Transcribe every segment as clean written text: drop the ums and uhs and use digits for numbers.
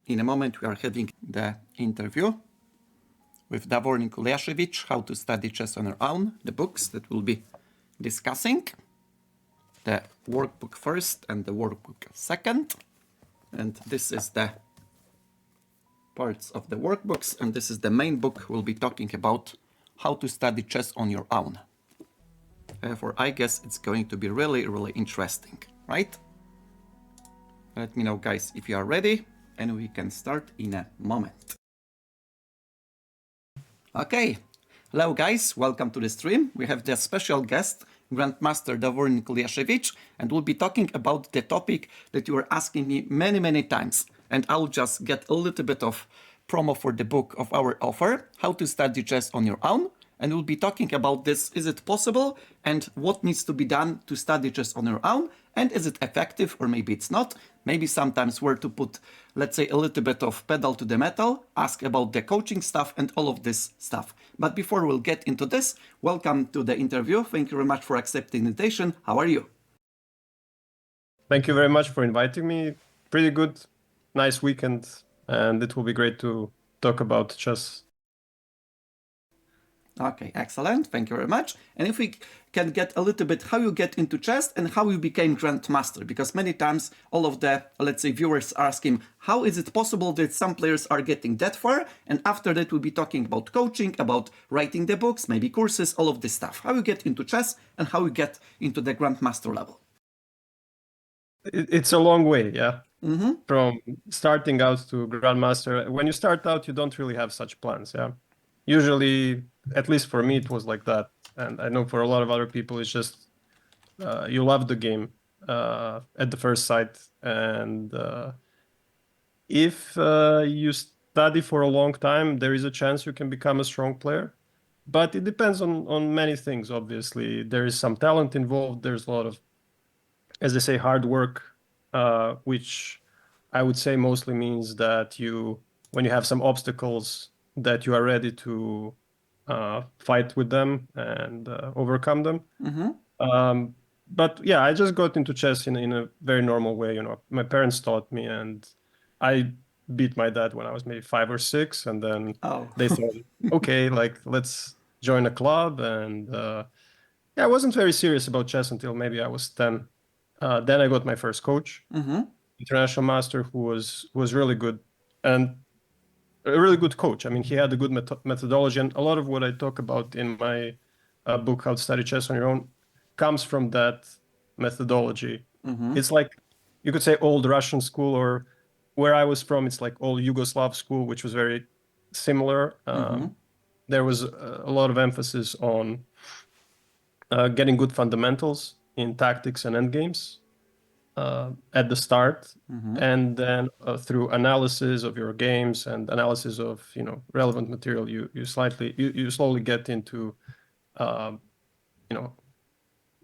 In a moment, we are having the interview with Davorin Kuljasevic, How to Study Chess on Your Own, the books that we'll be discussing. The workbook first and the workbook second. And this is the parts of the workbooks, and this is the main book we'll be talking about, How to Study Chess on Your Own. Therefore, I guess it's going to be really, really interesting, right? Let me know, guys, if you are ready, and we can start in a moment. Okay, hello guys, welcome to the stream. We have the special guest, Grandmaster Davorin Kuljasevic, and we'll be talking about the topic that you were asking me many times. And I'll just get a little bit of promo for the book of our author, How to Study Chess on Your Own. And we'll be talking about this, is it possible, and what needs to be done to study chess on your own, and is it effective, or maybe it's not. Maybe sometimes where to put, let's say, a little bit of pedal to the metal, ask about the coaching stuff and all of this stuff. But before we'll get into this, welcome to the interview. Thank you very much for accepting the invitation. How are you? Thank you very much for inviting me. Pretty good, nice weekend, and it will be great to talk about chess. Okay, excellent. Thank you very much. And if we can get a little bit how you get into chess and how you became Grandmaster, because many times all of the, let's say, viewers are asking, how is it possible that some players are getting that far? And after that, we'll be talking about coaching, about writing the books, maybe courses, all of this stuff. How you get into chess and how you get into the Grandmaster level. It's a long way, yeah. From starting out to Grandmaster. When you start out, you don't really have such plans, yeah. Usually, at least for me, it was like that. And I know for a lot of other people, it's just you love the game at the first sight. And if you study for a long time, there is a chance you can become a strong player. But it depends on many things, obviously. There is some talent involved. There's a lot of, as they say, hard work, which I would say mostly means that when you have some obstacles, that you are ready to fight with them and overcome them. But yeah, I just got into chess in a very normal way. You know, my parents taught me, and I beat my dad when I was maybe 5 or 6, and then they thought, okay, like let's join a club. And yeah, I wasn't very serious about chess until maybe I was 10. Then I got my first coach, international master, who was really good and a really good coach. I mean, he had a good methodology, and a lot of what I talk about in my book, How to Study Chess on Your Own, comes from that methodology. It's like, you could say, old Russian school, or where I was from, it's like old Yugoslav school, which was very similar. There was a lot of emphasis on getting good fundamentals in tactics and endgames at the start, and then through analysis of your games and analysis of relevant material, you slowly get into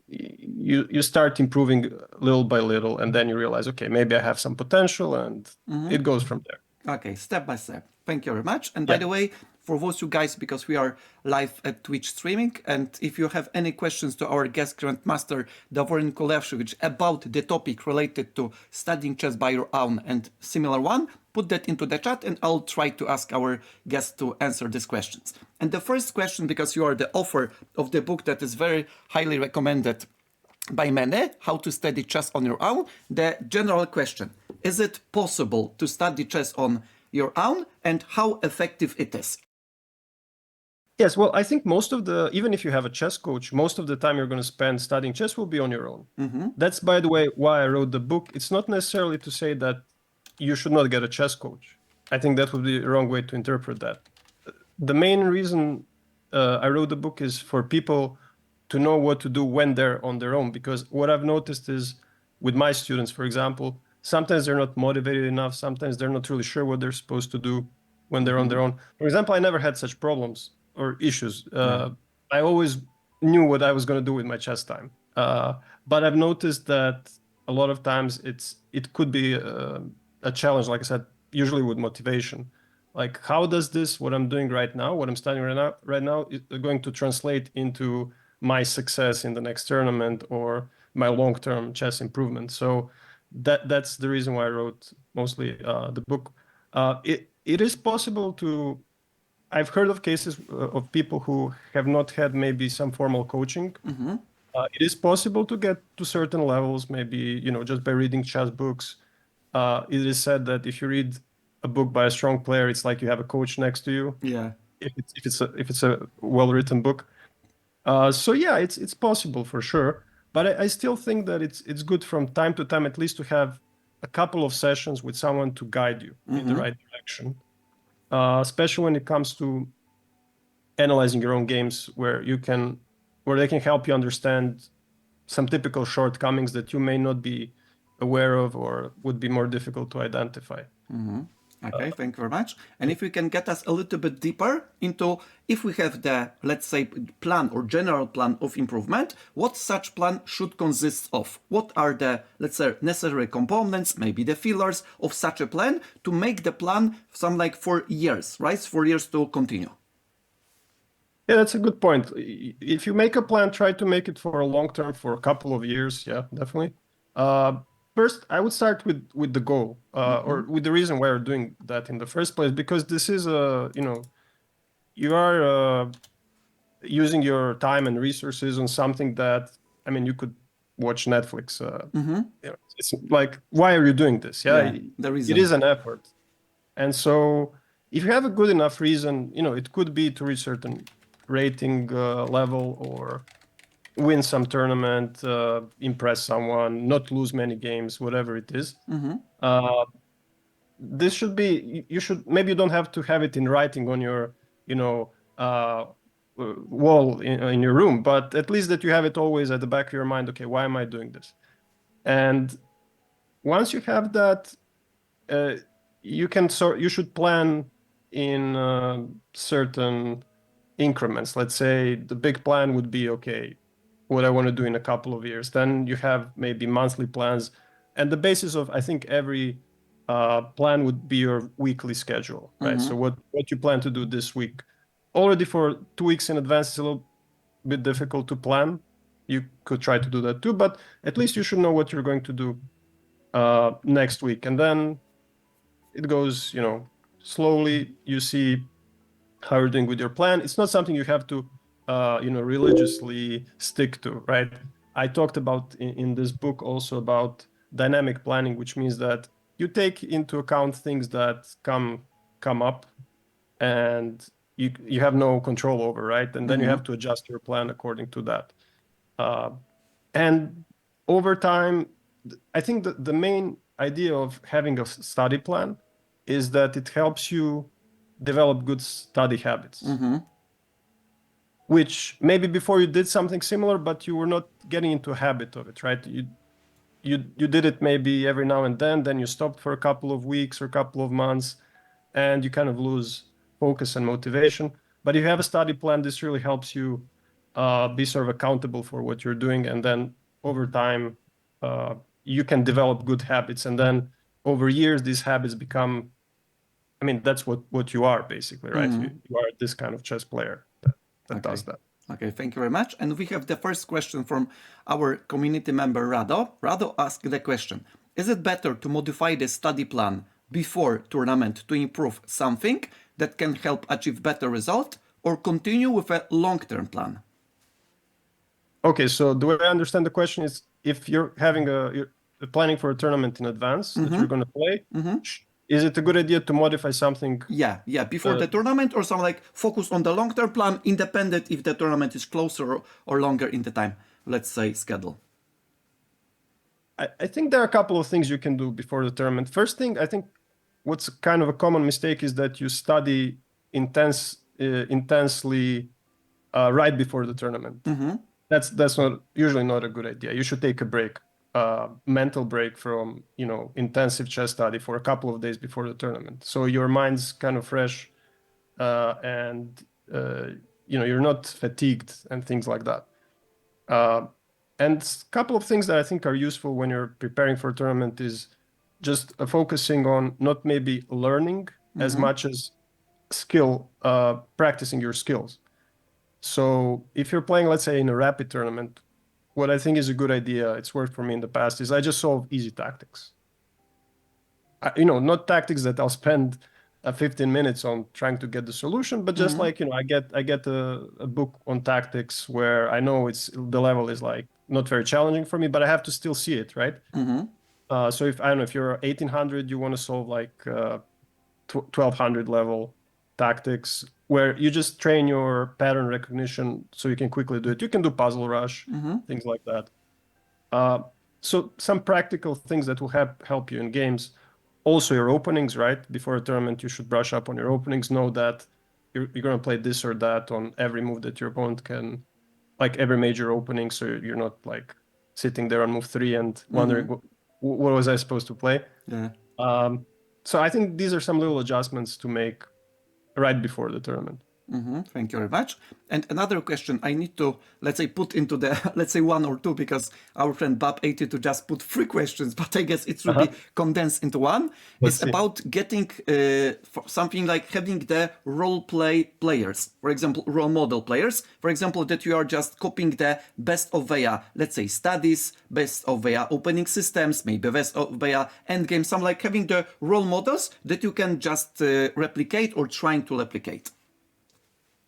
you start improving little by little, and then you realize, okay, maybe I have some potential, and it goes from there. Okay, step by step. Thank you very much. And by the way, for those you guys, because we are live at Twitch streaming, and if you have any questions to our guest Grandmaster Davorin Kuljasevic about the topic related to studying chess by your own and similar one, put that into the chat and I'll try to ask our guest to answer these questions. And the first question, because you are the author of the book that is very highly recommended by many, How to Study Chess on Your Own, the general question, is it possible to study chess on your own, and how effective it is? Yes, well, I think even if you have a chess coach, most of the time you're going to spend studying chess will be on your own. That's, by the way, why I wrote the book. It's not necessarily to say that you should not get a chess coach. I think that would be the wrong way to interpret that. The main reason I wrote the book is for people to know what to do when they're on their own, because what I've noticed is with my students, for example, sometimes they're not motivated enough. Sometimes they're not really sure what they're supposed to do when they're on their own. For example, I never had such problems or issues. I always knew what I was going to do with my chess time. But I've noticed that a lot of times it could be a challenge, like I said, usually with motivation. Like, how does what I'm doing right now, what I'm studying right now, is going to translate into my success in the next tournament or my long-term chess improvement? So that's the reason why I wrote mostly the book. It is possible to. I've heard of cases of people who have not had maybe some formal coaching. It is possible to get to certain levels, maybe, just by reading chess books. It is said that if you read a book by a strong player, it's like you have a coach next to you. Yeah. If it's a well-written book. So yeah, it's possible for sure. But I still think that it's good from time to time at least to have a couple of sessions with someone to guide you in the right direction. Especially when it comes to analyzing your own games, where they can help you understand some typical shortcomings that you may not be aware of or would be more difficult to identify. Okay, thank you very much. And if we can get us a little bit deeper into, if we have the, let's say, plan or general plan of improvement, what such plan should consist of? What are the, let's say, necessary components, maybe the fillers of such a plan to make the plan some like for years, right? For years to continue. Yeah, that's a good point. If you make a plan, try to make it for a long term, for a couple of years. Yeah, definitely. First, I would start with the goal, or with the reason why you're doing that in the first place, because this is you are using your time and resources on something that, I mean, you could watch Netflix. It's like, why are you doing this? Yeah, the reason. it is an effort. And so if you have a good enough reason, it could be to reach certain rating level or win some tournament, impress someone, not lose many games, whatever it is. This should be, maybe you don't have to have it in writing on your, wall in your room, but at least that you have it always at the back of your mind. Okay, why am I doing this? And once you have that, you should plan in certain increments. Let's say the big plan would be, okay, what I want to do in a couple of years. Then you have maybe monthly plans, and the basis of, I think, every plan would be your weekly schedule, right? So what you plan to do this week. Already for 2 weeks in advance is a little bit difficult to plan. You could try to do that too, but at least you should know what you're going to do next week, and then it goes, slowly. You see how you're doing with your plan. It's not something you have to, religiously stick to, right? I talked about in this book also about dynamic planning, which means that you take into account things that come up and you have no control over, right? And then you have to adjust your plan according to that. And over time, I think that the main idea of having a study plan is that it helps you develop good study habits, which maybe before you did something similar, but you were not getting into a habit of it, right? You did it maybe every now and then you stopped for a couple of weeks or a couple of months, and you kind of lose focus and motivation. But if you have a study plan, this really helps you be sort of accountable for what you're doing, and then over time you can develop good habits, and then over years these habits become, I mean, that's what you are basically, right? You are this kind of chess player that does that. Okay, thank you very much. And we have the first question from our community member Rado. Rado asked the question: is it better to modify the study plan before tournament to improve something that can help achieve better result, or continue with a long-term plan? Okay, so the way I understand the question is, if you're planning for a tournament in advance that you're going to play, is it a good idea to modify something? Yeah, before the tournament, or some like focus on the long-term plan, independent if the tournament is closer or longer in the time, let's say, schedule. I think there are a couple of things you can do before the tournament. First thing, I think what's kind of a common mistake is that you study intensely right before the tournament. That's usually not a good idea. You should take a break, mental break from intensive chess study for a couple of days before the tournament, so your mind's kind of fresh, and you're not fatigued and things like that. And a couple of things that I think are useful when you're preparing for a tournament is just focusing on not maybe learning as much as practicing your skills. So if you're playing, let's say, in a rapid tournament, what I think is a good idea, it's worked for me in the past, is I just solve easy tactics. not tactics that I'll spend 15 minutes on trying to get the solution, but just like, I get a book on tactics where I know the level is like not very challenging for me, but I have to still see it, right? So if I don't know, if you're 1800, you want to solve like 1200 level tactics where you just train your pattern recognition so you can quickly do it. You can do puzzle rush, things like that. So some practical things that will help you in games. Also your openings, right? Before a tournament, you should brush up on your openings. Know that you're going to play this or that on every move that your opponent can, like every major opening. So you're not like sitting there on move 3 and wondering what was I supposed to play. Yeah. So I think these are some little adjustments to make right before the tournament. Thank you very much. And another question I need to, let's say, put into the, let's say 1 or 2, because our friend Bob asked you to just put 3 questions, but I guess it should be condensed into one. Let's It's see. about getting something like having the role play players, for example, role model players, for example, that you are just copying the best of their, let's say, studies, best of their opening systems, maybe best of their endgame, some like having the role models that you can just replicate or trying to replicate.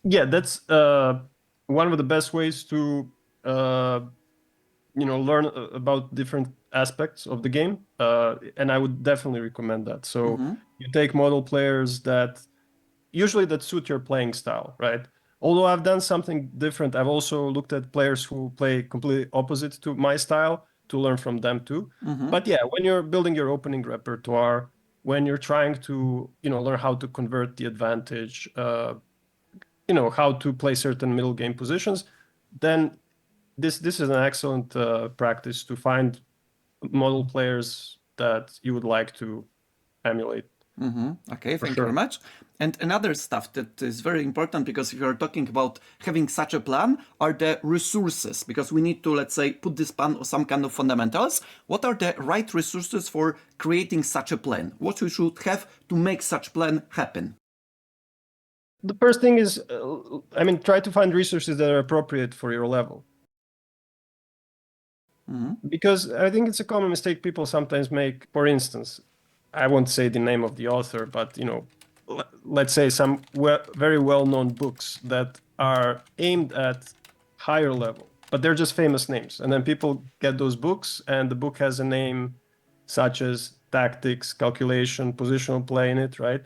Yeah, that's one of the best ways to learn about different aspects of the game, and I would definitely recommend that. So you take model players that suit your playing style, right? Although I've done something different, I've also looked at players who play completely opposite to my style to learn from them too. But yeah, when you're building your opening repertoire, when you're trying to learn how to convert the advantage, how to play certain middle game positions, then this is an excellent practice to find model players that you would like to emulate. Okay, For thank you very sure. much. And another stuff that is very important, because if you are talking about having such a plan, are the resources, because we need to, let's say, put this plan on some kind of fundamentals. What are the right resources for creating such a plan? What we should have to make such plan happen? The first thing is, try to find resources that are appropriate for your level. Because I think it's a common mistake people sometimes make. For instance, I won't say the name of the author, but let's say some very well-known books that are aimed at higher level, but they're just famous names. And then people get those books, and the book has a name such as tactics, calculation, positional play in it, right?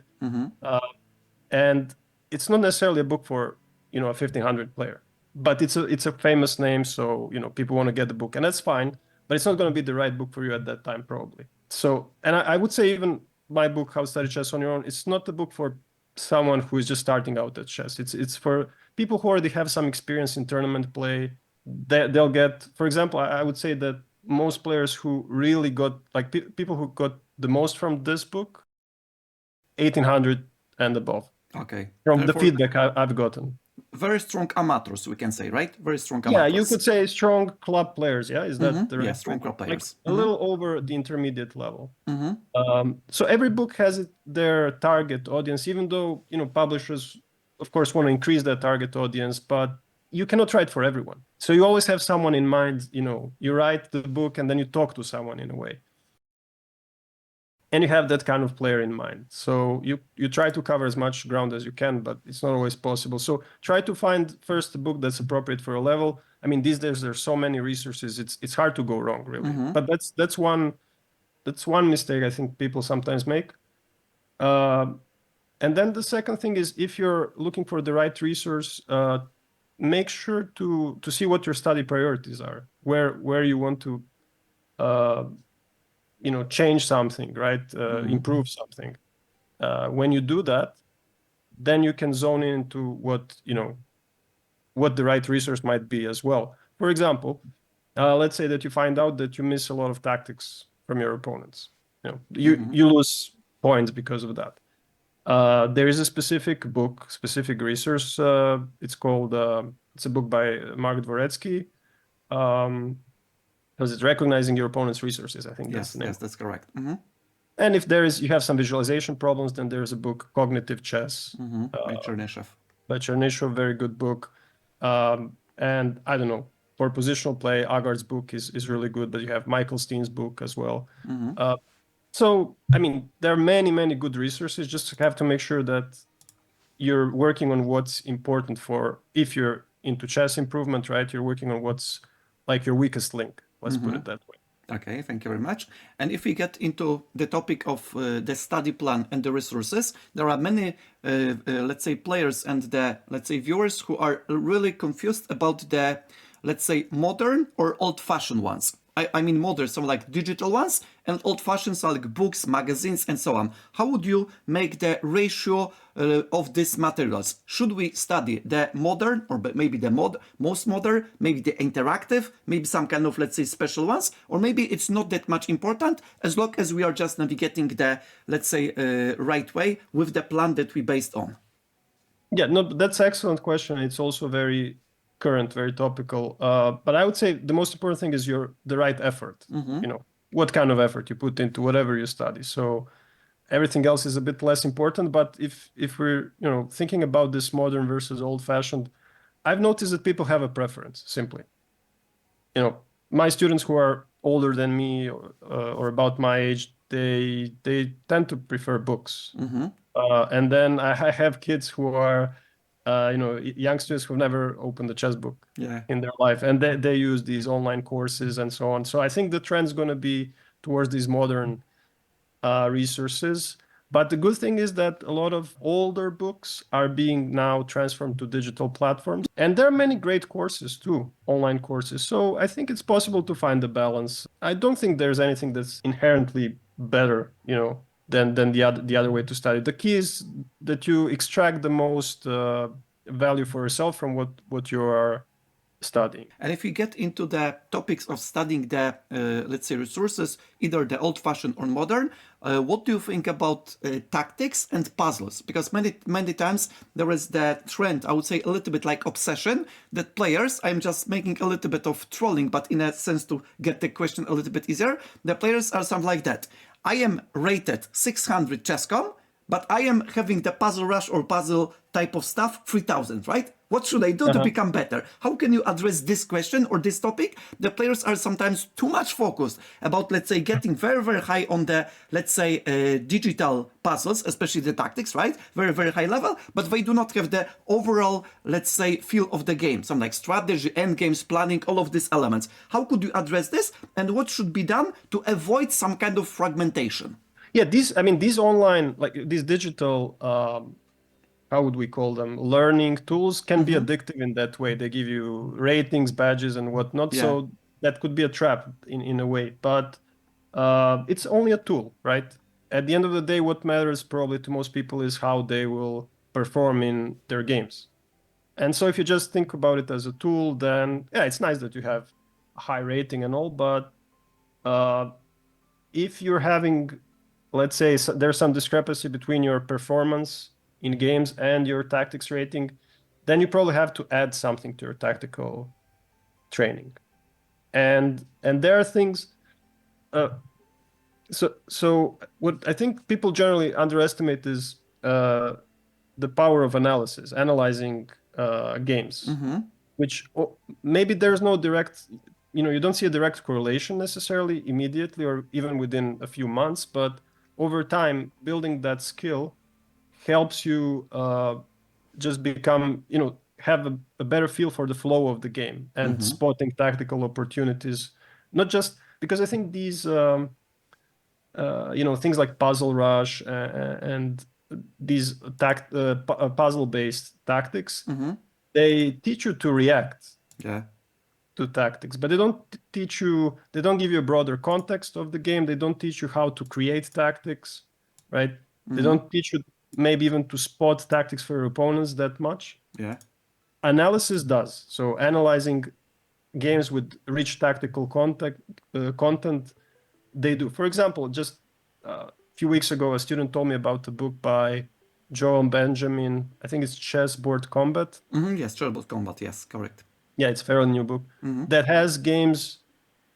And it's not necessarily a book for a 1500 player, but it's a famous name, so people want to get the book, and that's fine. But it's not going to be the right book for you at that time, probably. So, and I would say even my book, How to Study Chess on Your Own, it's not a book for someone who is just starting out at chess. It's for people who already have some experience in tournament play. They'll get, for example, I would say that most players who really got, like people who got the most from this book, 1800 and above. Okay. From the Therefore, feedback I've gotten. very strong amateurs, we can say, right? Very strong Yeah, amateurs. you could say strong club players. Yeah, is that the right? Yeah, strong word? club players. Like a little over the intermediate level. So every book has their target audience, even though publishers, of course, want to increase their target audience, but you cannot write for everyone. So you always have someone in mind. You write the book and then you talk to someone in a way. And you have that kind of player in mind. So you try to cover as much ground as you can, but it's not always possible. So try to find first a book that's appropriate for a level. I mean, these days there's so many resources. It's hard to go wrong, really. But that's one mistake I think people sometimes make. And then the second thing is, if you're looking for the right resource, make sure to see what your study priorities are, where you want to change something, right? Improve something. When you do that, then you can zone into what the right resource might be as well. For example, let's say that you find out that you miss a lot of tactics from your opponents. You lose points because of that. There is a specific book, specific resource. It's called. It's a book by Mark Dvoretsky. Because it's recognizing your opponent's resources. I think that's the name. Yes, that's correct. And if you have some visualization problems, then there's a book, Cognitive Chess, By Chernyshев. by Chernyshov, very good book. And I don't know, for positional play, Agard's book is really good, but you have Michael Steen's book as well. So, I mean, there are many good resources. Just have to make sure that you're working on what's important for, if you're into chess improvement, right? You're working on what's like your weakest link. Let's put it that way. Okay, thank you very much. And if we get into the topic of the study plan and the resources, there are many, let's say, players and the, let's say, viewers who are really confused about the, let's say, modern or old-fashioned ones. I mean modern, so like digital ones, and old-fashioned, so like books, magazines, and so on. How would you make the ratio of these materials? Should we study the modern, or maybe the most modern, maybe the interactive, maybe some kind of, let's say, special ones, or maybe it's not that much important as long as we are just navigating the, let's say, right way with the plan that we based on? Yeah, no, that's an excellent question. It's also very current, very topical. But I would say the most important thing is the right effort. You know, what kind of effort you put into whatever you study. So everything else is a bit less important. But if we're, you know, thinking about this modern versus old-fashioned, I've noticed that people have a preference, simply. You know, my students who are older than me or about my age, they tend to prefer books. And then I have kids who are, you know, young students who've never opened a chess book Yeah. in their life, and they use these online courses and so on. So I think the trend's going to be towards these modern resources. But the good thing is that a lot of older books are being now transformed to digital platforms. And there are many great courses too, online courses. So I think it's possible to find a balance. I don't think there's anything that's inherently better, you know, than the other way to study. The key is that you extract the most value for yourself from what you are studying. And if we get into the topics of studying the, let's say, resources, either the old-fashioned or modern, what do you think about tactics and puzzles? Because many times there is the trend, I would say a little bit like obsession, that players, I'm just making a little bit of trolling, but in a sense to get the question a little bit easier, the players are something like that. I am rated 600 chess.com, but I am having the puzzle rush or puzzle type of stuff 3000, right? What should I do to become better? How can you address this question or this topic? The players are sometimes too much focused about, let's say, getting very high on the, let's say, digital puzzles, especially the tactics, right? Very high level, but they do not have the overall, let's say, feel of the game. Some like strategy, end games, planning, all of these elements. How could you address this? And what should be done to avoid some kind of fragmentation? Yeah, these online, like these digital, how would we call them? Learning tools can be addictive in that way. They give you ratings, badges, and whatnot. Yeah. So that could be a trap in a way. But it's only a tool, right? At the end of the day, what matters probably to most people is how they will perform in their games. And so if you just think about it as a tool, then yeah, it's nice that you have a high rating and all, but if you're having, let's say, there's some discrepancy between your performance in games and your tactics rating, then you probably have to add something to your tactical training. And there are things. So what I think people generally underestimate is the power of analysis, analyzing games, which maybe there's no direct, you don't see a direct correlation necessarily immediately or even within a few months, but over time, building that skill helps you just become, have a better feel for the flow of the game and spotting tactical opportunities, not just because I think these, things like Puzzle Rush and these puzzle-based tactics, they teach you to react Yeah. to tactics, but they don't they don't give you a broader context of the game. They don't teach you how to create tactics, right? They don't teach you maybe even to spot tactics for your opponents that much. Yeah. Analysis does. So analyzing games with rich tactical content, they do. For example, just a few weeks ago, a student told me about a book by Joel Benjamin. I think it's Chessboard Combat. Yes, Turbo Combat. Yes, correct. Yeah, it's a fairly new book that has games,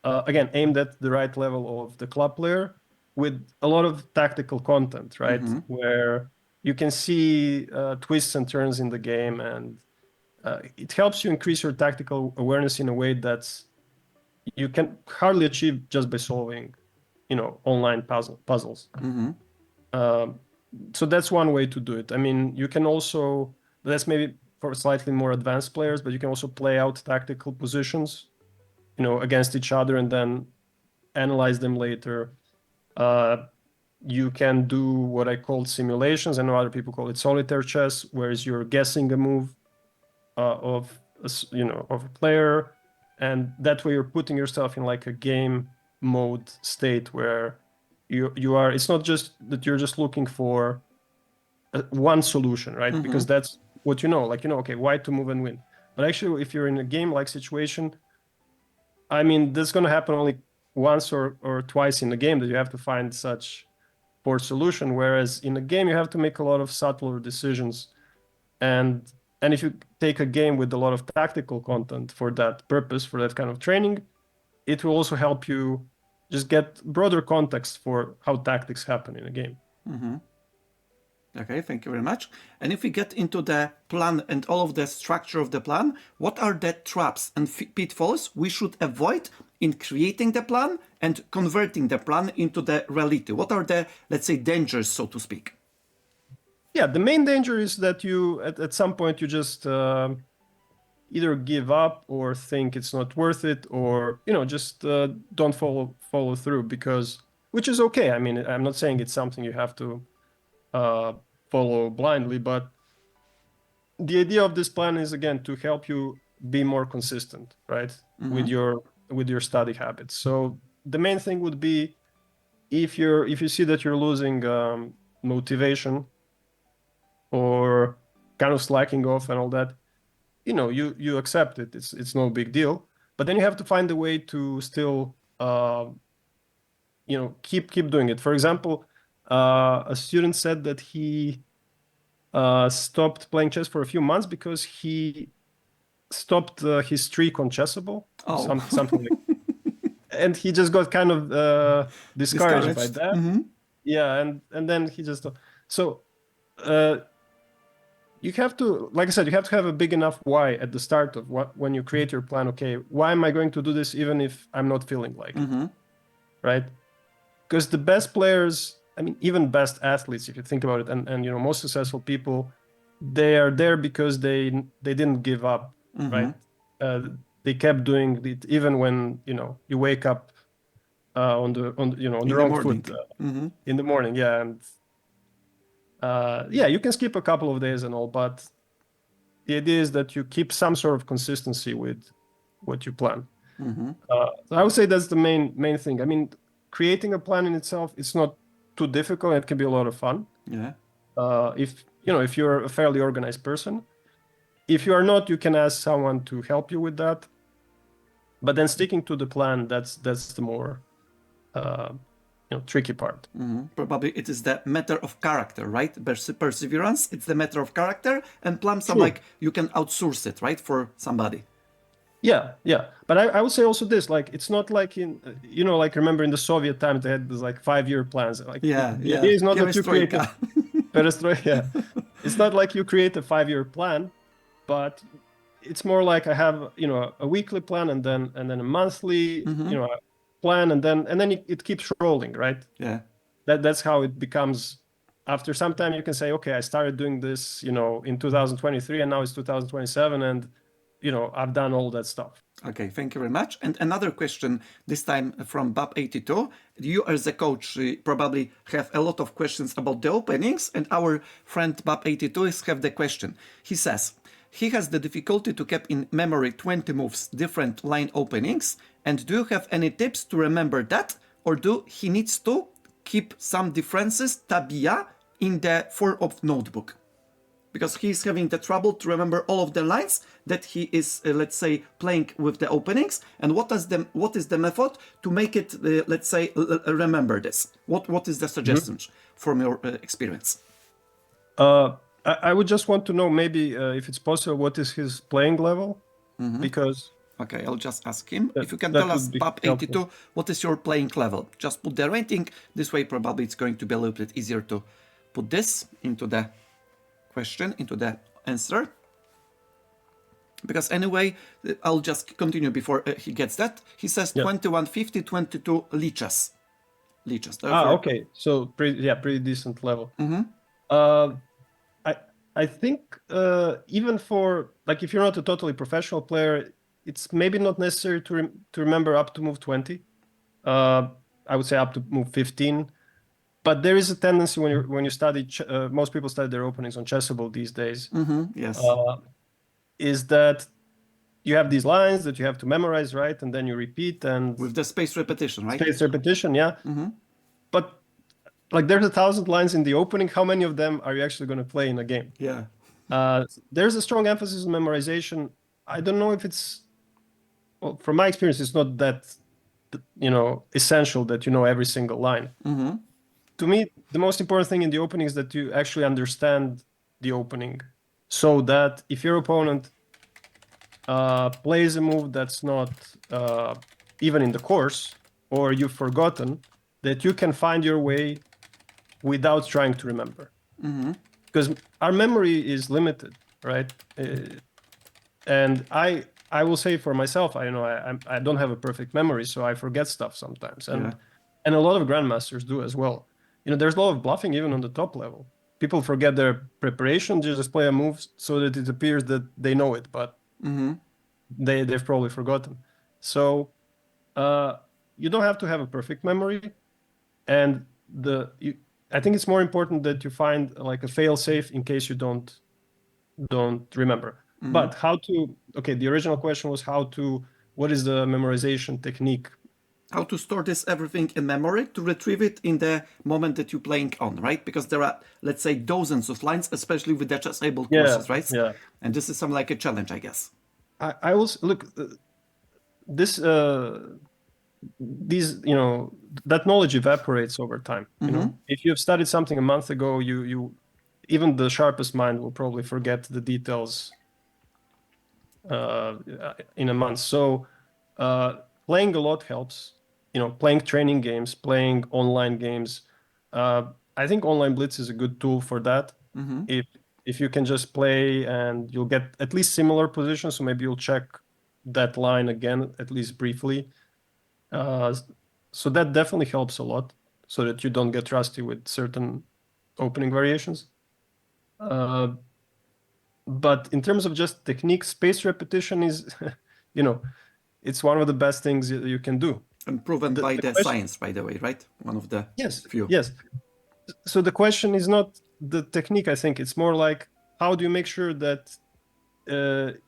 again, aimed at the right level of the club player with a lot of tactical content, right? Where you can see twists and turns in the game, and it helps you increase your tactical awareness in a way that's you can hardly achieve just by solving online puzzles. So that's one way to do it. I mean, you can also, that's maybe for slightly more advanced players, but you can also play out tactical positions, against each other and then analyze them later. You can do what I call simulations. I know other people call it solitaire chess, whereas you're guessing a move of a player, and that way you're putting yourself in like a game mode state where you are. It's not just that you're just looking for one solution, right? Because that's what okay, why to move and win. But actually, if you're in a game-like situation, I mean, that's going to happen only once or twice in the game that you have to find such poor solution. Whereas in a game, you have to make a lot of subtler decisions. And if you take a game with a lot of tactical content for that purpose, for that kind of training, it will also help you just get broader context for how tactics happen in a game. Okay, thank you very much. And if we get into the plan and all of the structure of the plan, what are the traps and pitfalls we should avoid in creating the plan and converting the plan into the reality? What are the, let's say, dangers, so to speak? Yeah, the main danger is that you, at some point, you just either give up or think it's not worth it, or just don't follow through, which is okay. I mean, I'm not saying it's something you have to follow blindly, but the idea of this plan is, again, to help you be more consistent, right, with your study habits. So the main thing would be, if you see that you're losing motivation or kind of slacking off and all that, you accept it. It's no big deal. But then you have to find a way to still keep doing it. For example, a student said that he stopped playing chess for a few months because he stopped his streak on Chessable. Oh. Something like and he just got kind of discouraged by that. Yeah, and then he just so you have to, like I said, you have to have a big enough why at the start of when you create your plan. Okay, why am I going to do this even if I'm not feeling like it, right? Because the best players, I mean, even best athletes, if you think about it, and most successful people, they are there because they didn't give up, right? They kept doing it even when you wake up on the wrong foot in the morning, yeah, and you can skip a couple of days and all, but the idea is that you keep some sort of consistency with what you plan. So I would say that's the main thing. I mean, creating a plan in itself, it's not too difficult. It can be a lot of fun. Yeah. If you're a fairly organized person. If you are not, you can ask someone to help you with that. But then sticking to the plan, that's the more tricky part. Probably it is the matter of character, right? Perseverance, it's the matter of character, and plans are like you can outsource it, right, for somebody. Yeah. But I would say also this, like, it's not like in, like, remember in the Soviet times, they had this like 5-year plans. Like, the idea is not that you create perestroika. Yeah. It's not like you create a 5-year plan, but it's more like I have, a weekly plan and then a monthly, plan, and then it keeps rolling, right? Yeah. That's how it becomes. After some time, you can say, okay, I started doing this, in 2023, and now it's 2027, and I've done all that stuff. Okay, thank you very much. And another question, this time from Bab82. You as a coach probably have a lot of questions about the openings, and our friend Bab82 have the question. He says, he has the difficulty to keep in memory 20 moves, different line openings. And do you have any tips to remember that? Or do he needs to keep some differences, tabia, in the form of notebook? Because he's having the trouble to remember all of the lines that he is, let's say, playing with the openings. And what is the method to make it, let's say, remember this? What is the suggestions from your experience? I would just want to know, maybe if it's possible, what is his playing level? Because okay, I'll just ask him. If you can tell us, Bab82, what is your playing level? Just put the rating. This way, probably it's going to be a little bit easier to put this into the question, into the answer. Because anyway, I'll just continue before he gets that. He says 2150, 22 lichess. leeches. Okay. So pretty decent level. I think even for like if you're not a totally professional player, it's maybe not necessary to remember up to move 20. I would say up to move 15. But there is a tendency when you study, most people study their openings on Chessable these days. Yes. Is that you have these lines that you have to memorize, right? And then you repeat and With the space repetition, right? space repetition, yeah. But like there's 1,000 lines in the opening. How many of them are you actually going to play in a game? Yeah. There's a strong emphasis on memorization. I don't know if it's, well, from my experience, it's not that, essential that you know every single line. To me, the most important thing in the opening is that you actually understand the opening, so that if your opponent plays a move that's not even in the course, or you've forgotten, that you can find your way without trying to remember. Because our memory is limited, right? And I will say for myself, I don't have a perfect memory, so I forget stuff sometimes, and a lot of grandmasters do as well. There's a lot of bluffing even on the top level. People forget their preparation, just play a move so that it appears that they know it, but they've probably forgotten. So you don't have to have a perfect memory, and I think it's more important that you find like a fail safe in case you don't remember. But the original question was what is the memorization technique? How to store this everything in memory to retrieve it in the moment that you're playing on, right? Because there are, let's say, dozens of lines, especially with the chess-able courses, right? Yeah. And this is some like a challenge, I guess. I will look this these that knowledge evaporates over time. If you've studied something a month ago, you even the sharpest mind will probably forget the details in a month. So playing a lot helps. Playing training games, playing online games. I think Online Blitz is a good tool for that. If you can just play and you'll get at least similar positions, so maybe you'll check that line again, at least briefly. So that definitely helps a lot, so that you don't get rusty with certain opening variations. But in terms of just technique, space repetition is, it's one of the best things you can do. And proven by the science, by the way, right? One of the few. Yes. So the question is not the technique, I think. It's more like, how do you make sure that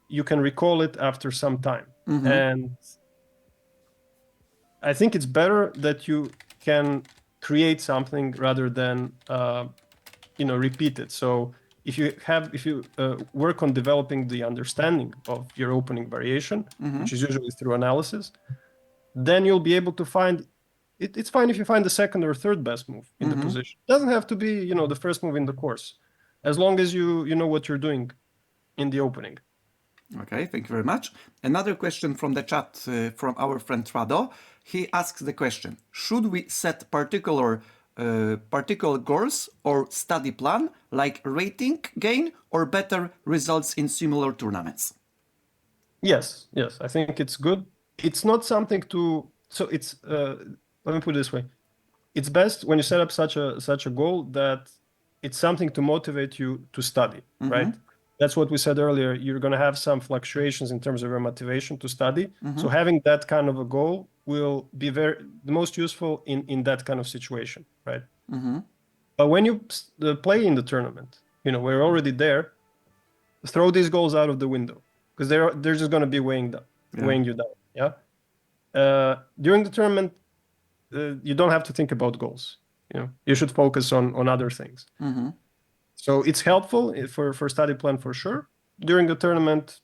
you can recall it after some time? And I think it's better that you can create something rather than repeat it. So if you work on developing the understanding of your opening variation, which is usually through analysis, then you'll be able to find it. It's fine if you find the second or third best move in the position. It doesn't have to be the first move in the course, as long as you know what you're doing in the opening. Okay, thank you very much. Another question from the chat from our friend Rado. He asks the question: should we set particular goals or study plan, like rating gain or better results in similar tournaments? Yes, I think it's good. It's not something so it's let me put it this way. It's best when you set up such a goal that it's something to motivate you to study, right? That's what we said earlier. You're going to have some fluctuations in terms of your motivation to study. So having that kind of a goal will be the most useful in that kind of situation, right? But when you play in the tournament, we're already there. Throw these goals out of the window, because they're just going to be weighing you down. Yeah. During the tournament, you don't have to think about goals. You should focus on other things. So it's helpful for study plan for sure. During the tournament,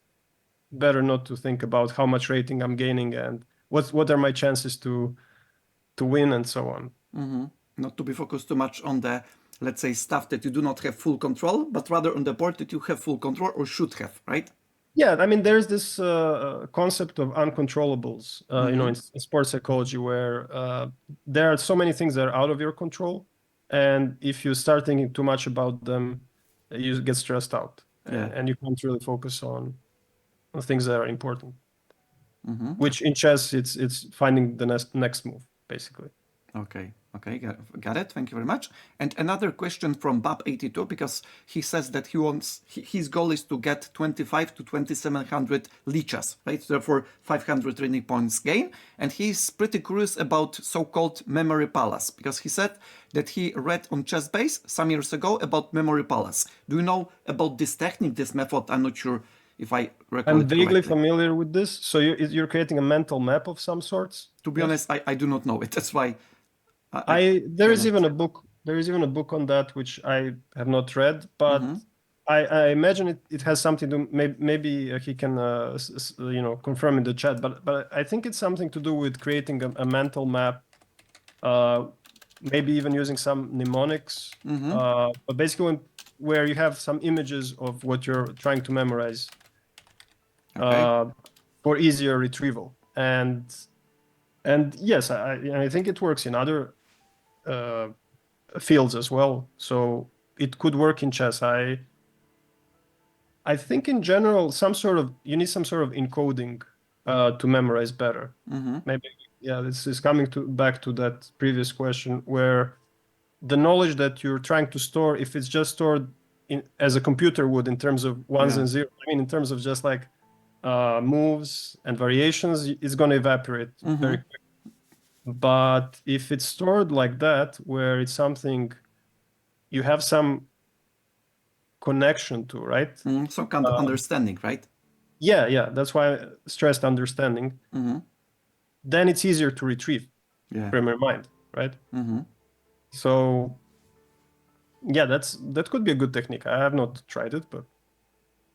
better not to think about how much rating I'm gaining and what are my chances to win and so on. Not to be focused too much on the, let's say, stuff that you do not have full control, but rather on the board that you have full control or should have, right? Yeah, I mean, there's this concept of uncontrollables, in sports psychology, where there are so many things that are out of your control, and if you start thinking too much about them, you get stressed out, and you can't really focus on things that are important. Which in chess, it's finding the next move, basically. Okay. Okay, got it. Thank you very much. And another question from Bab82, because he says that his goal is to get 25 to 2700 lichas, right? Therefore, 500 training points gain. And he's pretty curious about so-called memory palace, because he said that he read on Chess Base some years ago about memory palace. Do you know about this technique, this method? I'm not sure if I recall I'm it vaguely correctly. familiar with this. So you're creating a mental map of some sorts? To be honest, I do not know it. That's why There is even cannot. a book. There is even a book on that which I have not read, but I imagine it has something to maybe he can confirm in the chat. But I think it's something to do with creating a mental map, maybe even using some mnemonics. But basically, where you have some images of what you're trying to memorize Okay. for easier retrieval. And yes, I think it works in other fields as well. So it could work in chess. I think in general, you need some sort of encoding to memorize better. Maybe, yeah, this is coming back to that previous question where the knowledge that you're trying to store, if it's just stored as a computer would in terms of ones and zeros, I mean, in terms of just like moves and variations, it's going to evaporate very quickly. But if it's stored like that, where it's something you have some connection to, right? Some kind of understanding, right? Yeah, that's why I stressed understanding. Then it's easier to retrieve from your mind, right? So yeah, that could be a good technique. I have not tried it, but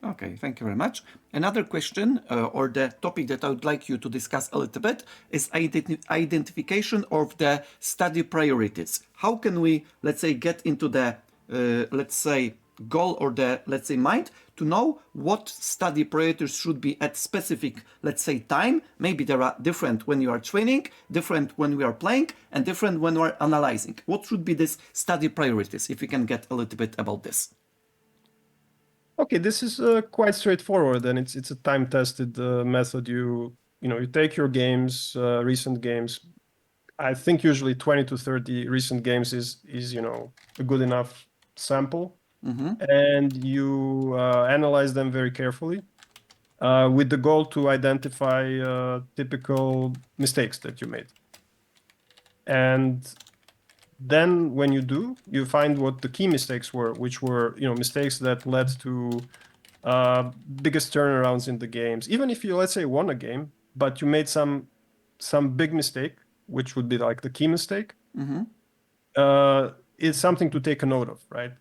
Okay, thank you very much. Another question or the topic that I would like you to discuss a little bit is identification of the study priorities. How can we, let's say, get into the, let's say, goal or the, let's say, mind to know what study priorities should be at specific, let's say, time? Maybe there are different when you are training, different when we are playing, and different when we are analyzing. What should be this study priorities, if we can get a little bit about this? okay, this is quite straightforward, and it's a time-tested method. You take your games, recent games. I think usually 20 to 30 recent games is a good enough sample, and you analyze them very carefully with the goal to identify typical mistakes that you made. And then when you do, you find what the key mistakes were, which were mistakes that led to biggest turnarounds in the games. Even if you, let's say, won a game, but you made some big mistake, which would be like the key mistake, it's something to take a note of, right?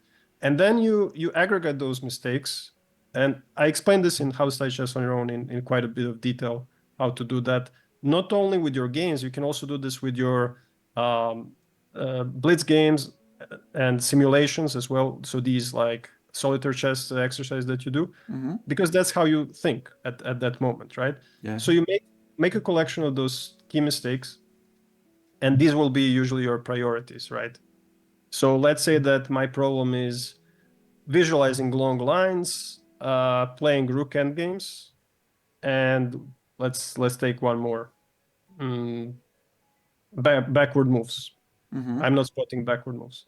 And then you aggregate those mistakes, and I explained this in How to Study Chess on Your Own in quite a bit of detail, how to do that. Not only with your games, you can also do this with your blitz games and simulations as well. So these like solitaire chess exercise that you do, because that's how you think at that moment, right? Yeah. So you make a collection of those key mistakes, and these will be usually your priorities, right? So let's say that my problem is visualizing long lines, playing rook endgames, and let's take one more. Backward moves. I'm not spotting backward moves.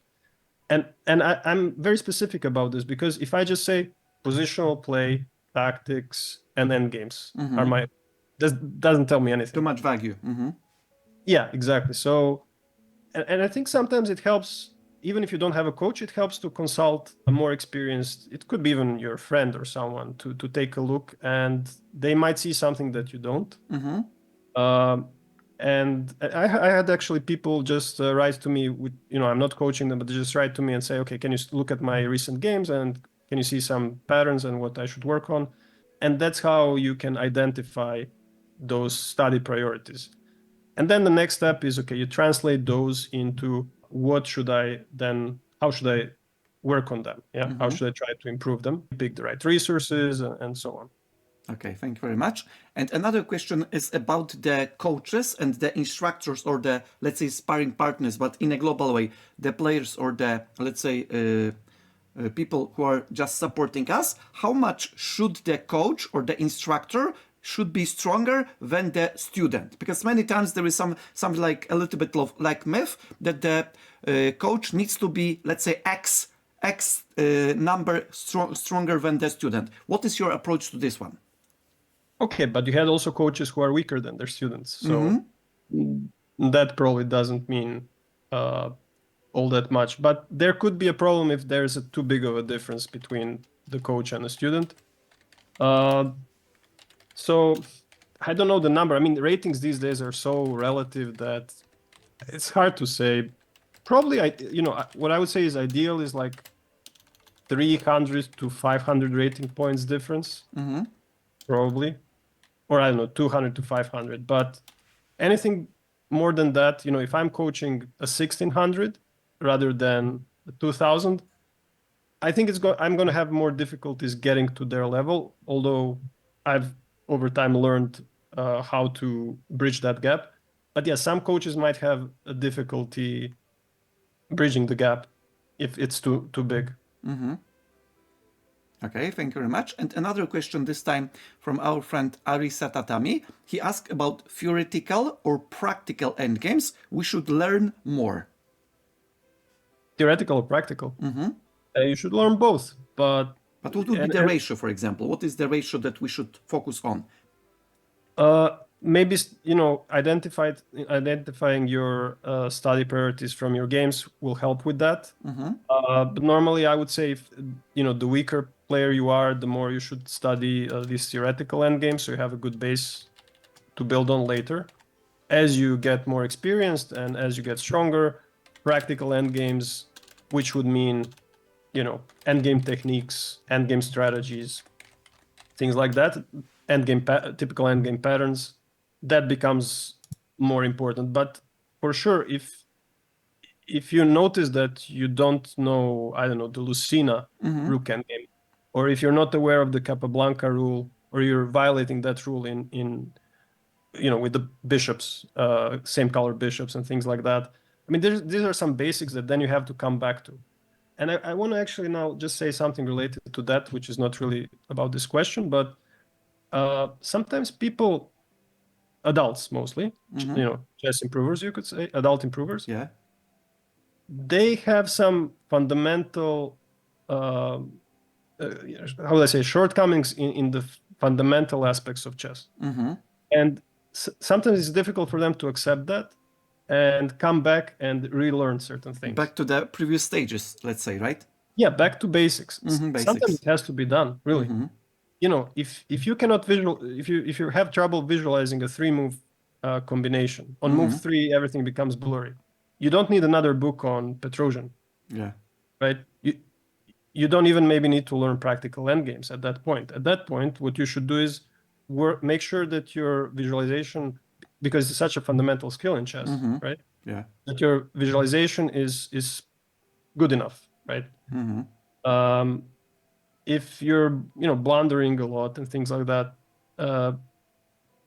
And I'm very specific about this because if I just say positional play, tactics, and endgames are my, this doesn't tell me anything. Too much value. Yeah, exactly. So, and I think sometimes it helps, even if you don't have a coach, it helps to consult a more experienced, it could be even your friend or someone to take a look, and they might see something that you don't. And I had actually people just write to me with, I'm not coaching them, but they just write to me and say, okay, can you look at my recent games and can you see some patterns and what I should work on? And that's how you can identify those study priorities. And then the next step is, okay, you translate those into how should I work on them? Yeah. How should I try to improve them? Pick the right resources and so on. Okay, thank you very much. And another question is about the coaches and the instructors or the, let's say, sparring partners, but in a global way, the players or the, let's say, people who are just supporting us. How much should the coach or the instructor should be stronger than the student? Because many times there is some like a little bit of like myth that the coach needs to be, let's say, X number stronger than the student. What is your approach to this one? Okay, but you had also coaches who are weaker than their students, so that probably doesn't mean all that much. But there could be a problem if there's too big of a difference between the coach and the student. So I don't know the number. I mean, the ratings these days are so relative that it's hard to say. Probably, what I would say is ideal is like 300 to 500 rating points difference, probably, or I don't know, 200 to 500. But anything more than that, if I'm coaching a 1600 rather than a 2000, I think I'm going to have more difficulties getting to their level, although I've over time learned how to bridge that gap. But yeah, some coaches might have a difficulty bridging the gap if it's too big. Okay, thank you very much. And another question this time from our friend Arisa Tatami. He asked about theoretical or practical endgames we should learn more. Theoretical or practical? You should learn both. But what would be the ratio, for example? What is the ratio that we should focus on? Maybe identifying your study priorities from your games will help with that. But normally, I would say if the weaker player you are, the more you should study these theoretical endgames, so you have a good base to build on later. As you get more experienced and as you get stronger, practical endgames, which would mean endgame techniques, endgame strategies, things like that, typical endgame patterns, that becomes more important. But for sure, if you notice that you don't know, I don't know, the Lucina rook endgame, or if you're not aware of the Capablanca rule, or you're violating that rule in with the bishops, same color bishops and things like that. I mean, these are some basics that then you have to come back to. And I want to actually now just say something related to that, which is not really about this question, but sometimes people, adults mostly, chess improvers, you could say, adult improvers, they have some fundamental, how would I say, shortcomings in the fundamental aspects of chess. And sometimes it's difficult for them to accept that and come back and relearn certain things. Back to the previous stages, let's say, right? Yeah, back to basics. Sometimes it has to be done, really. If you cannot if you have trouble visualizing a 3-move combination, on move 3 everything becomes blurry. You don't need another book on Petrosian. Yeah. Right? You don't even maybe need to learn practical endgames at that point. At that point, what you should do is make sure that your visualization, because it's such a fundamental skill in chess, right? Yeah. That your visualization is good enough, right? If you're blundering a lot and things like that,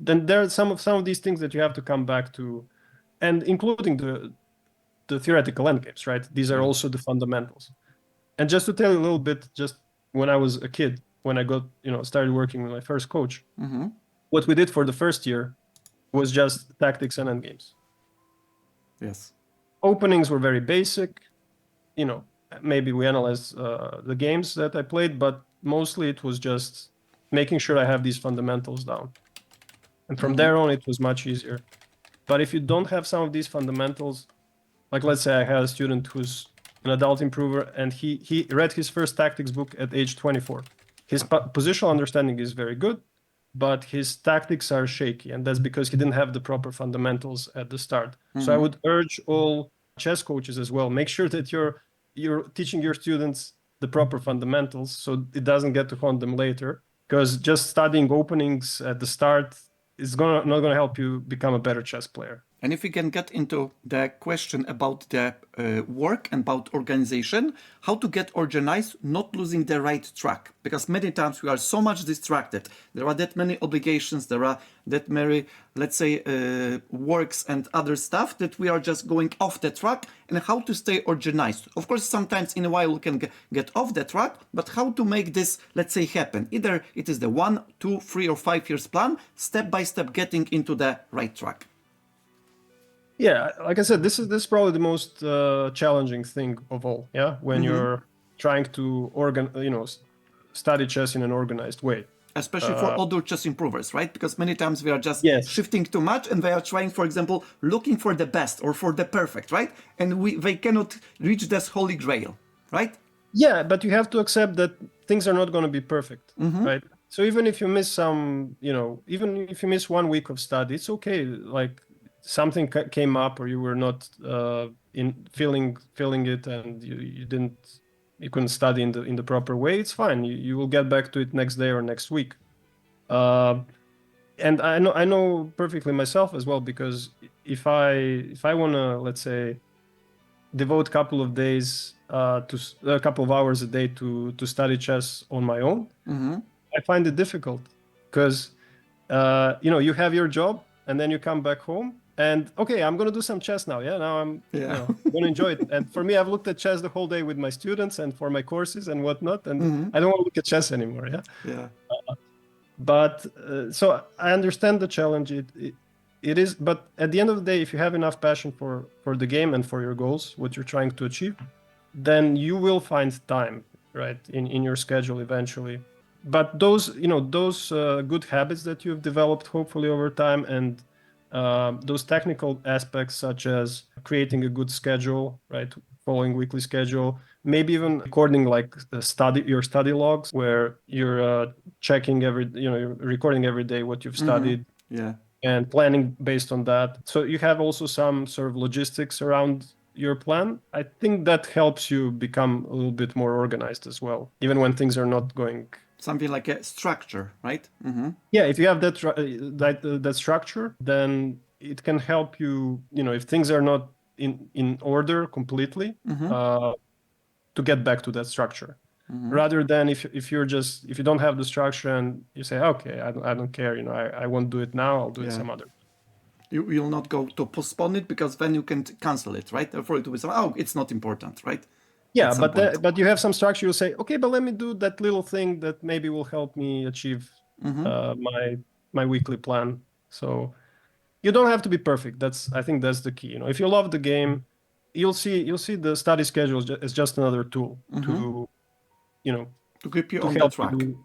then there are some of these things that you have to come back to, and including the theoretical endgames, right? These are also the fundamentals. And just to tell you a little bit, just when I was a kid, when I got started working with my first coach, what we did for the first year was just tactics and endgames. Yes. Openings were very basic. Maybe we analyzed the games that I played, but mostly it was just making sure I have these fundamentals down. And from there on, it was much easier. But if you don't have some of these fundamentals, like let's say I had a student who's an adult improver and he read his first tactics book at age 24. His positional understanding is very good, but his tactics are shaky, and that's because he didn't have the proper fundamentals at the start. So I would urge all chess coaches as well, make sure that you're teaching your students the proper fundamentals so it doesn't get to haunt them later, because just studying openings at the start is not going to help you become a better chess player. And if we can get into the question about the work and about organization, how to get organized, not losing the right track. Because many times we are so much distracted. There are that many obligations, there are that many, let's say, works and other stuff that we are just going off the track, and how to stay organized. Of course, sometimes in a while we can get off the track, but how to make this, let's say, happen. Either it is the 1, 2, 3 or 5 years plan, step by step getting into the right track. Yeah, like I said, this is probably the most challenging thing of all. Yeah, when you're trying to study chess in an organized way. Especially for other chess improvers, right? Because many times we are just Yes. shifting too much and they are trying, for example, looking for the best or for the perfect, right? And they cannot reach this holy grail, right? Yeah, but you have to accept that things are not going to be perfect, right? So even if you miss some, even if you miss 1 week of study, it's okay. Like something came up or you were not in feeling it and you couldn't study in the proper way. It's fine. You will get back to it next day or next week. And I know perfectly myself as well, because if I want to, let's say, devote a couple of days to a couple of hours a day to study chess on my own, I find it difficult because you have your job and then you come back home and okay, I'm gonna do some chess now. Yeah, now I'm gonna enjoy it. And for me, I've looked at chess the whole day with my students and for my courses and whatnot, and I don't want to look at chess anymore. Yeah. But so I understand the challenge. It is, but at the end of the day, if you have enough passion for the game and for your goals, what you're trying to achieve, then you will find time, right, in your schedule eventually. But those good habits that you've developed hopefully over time, and those technical aspects such as creating a good schedule, right, following weekly schedule, maybe even recording like your study logs where you're checking you're recording every day what you've studied. Yeah. And planning based on that. So you have also some sort of logistics around your plan. I think that helps you become a little bit more organized as well, even when things are not going. Something like a structure, right? Yeah, if you have that structure, then it can help you. If things are not in order completely, to get back to that structure. Rather than if you don't have the structure and you say, okay, I don't care, I won't do it now, I'll do it some other. You will not go to postpone it because then you can cancel it, right? Therefore, it will be it's not important, right? Yeah, but you have some structure. You'll say, okay, but let me do that little thing that maybe will help me achieve my weekly plan. So you don't have to be perfect. I think that's the key. If you love the game, you'll see the study schedule as just another tool to keep you to on the help track. you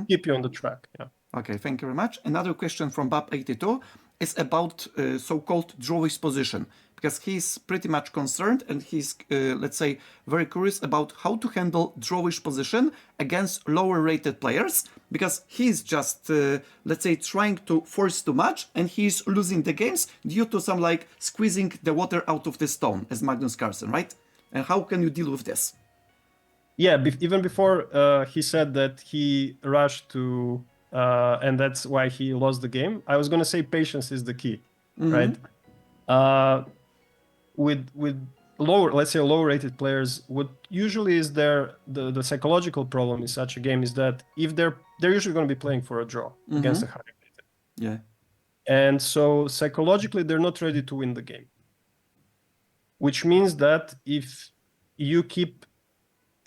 keep you on the track. Yeah. Okay, thank you very much. Another question from Bab82 is about so-called drawish position, because he's pretty much concerned and he's, let's say, very curious about how to handle drawish position against lower-rated players, because he's just, let's say, trying to force too much and he's losing the games due to some, like, squeezing the water out of the stone, as Magnus Carlsen, right? And how can you deal with this? Yeah, even before he said that he rushed to, and that's why he lost the game. I was going to say patience is the key, right? With let's say lower rated players, what usually is the psychological problem in such a game is that if they're usually going to be playing for a draw against a higher rated. Yeah. And so psychologically they're not ready to win the game, which means that if you keep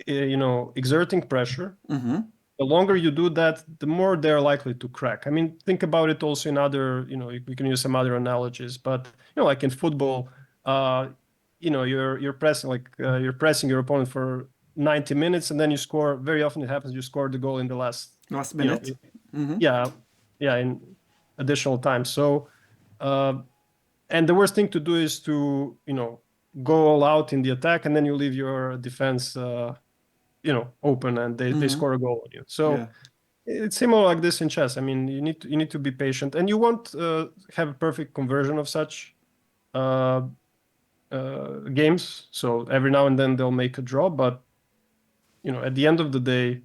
exerting pressure, the longer you do that, the more they're likely to crack. I mean, think about it also in other, we can use some other analogies, but like in football, you're pressing your opponent for 90 minutes and then you score. Very often it happens you score the goal in the last minute. In additional time. So and the worst thing to do is to go all out in the attack and then you leave your defense open and they score a goal on you. So it's similar like this in chess. I mean, you need to be patient, and you won't have a perfect conversion of such games. So every now and then they'll make a draw, but at the end of the day,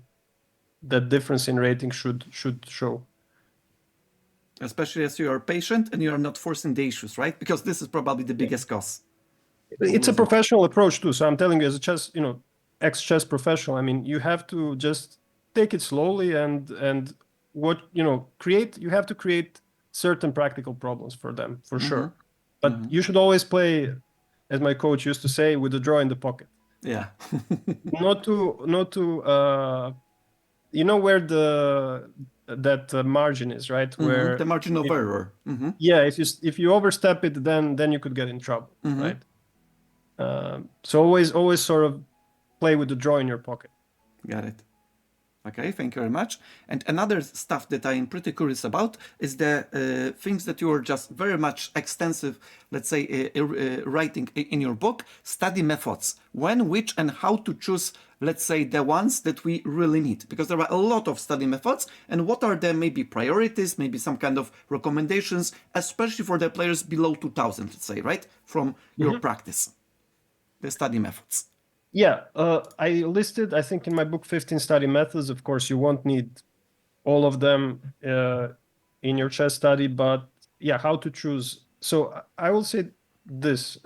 that difference in rating should show. Especially as you are patient and you are not forcing the issues, right? Because this is probably the biggest cause. It's a professional approach too. So I'm telling you, as a chess, ex-chess professional, I mean, you have to just take it slowly and what, create. You have to create certain practical problems for them, for sure. But you should always play, as my coach used to say, with the draw in the pocket. Yeah. Not to you know where that margin is, right? Where The margin of error. yeah, if you overstep it, then you could get in trouble, right? So always sort of play with the draw in your pocket. Got it. Okay, thank you very much. And another stuff that I am pretty curious about is the things that you are just very much extensive, let's say, writing in your book, study methods. When, which, and how to choose, let's say, the ones that we really need. Because there are a lot of study methods, and what are the maybe priorities, maybe some kind of recommendations, especially for the players below 2000, let's say, right? From your practice, the study methods. Yeah, I listed, I think in my book, 15 study methods. Of course, you won't need all of them in your chess study, but yeah, how to choose. So I will say this,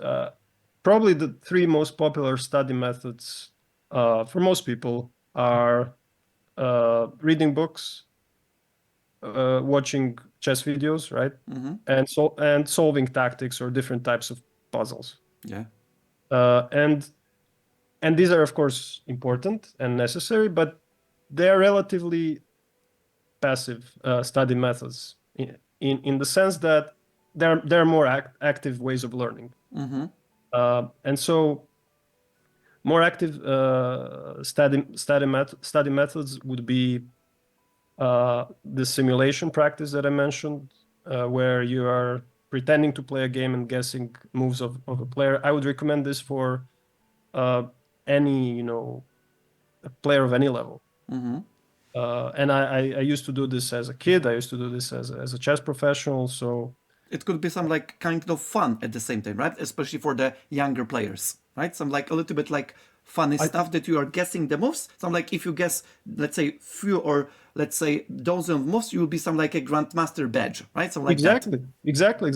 probably the three most popular study methods for most people are reading books, watching chess videos, right? And solving tactics or different types of puzzles. Yeah. And these are, of course, important and necessary, but they are relatively passive study methods in the sense that there are more active ways of learning. And so more active study methods would be the simulation practice that I mentioned, where you are pretending to play a game and guessing moves of a player. I would recommend this for any a player of any level. And I used to do this as a kid. I used to do this as a chess professional. So it could be some like kind of fun at the same time, right? Especially for the younger players, right? Some like a little bit like funny stuff that you are guessing the moves. Some like if you guess, let's say few or let's say dozen of moves, you will be some like a grandmaster badge, right? Something like that. Exactly.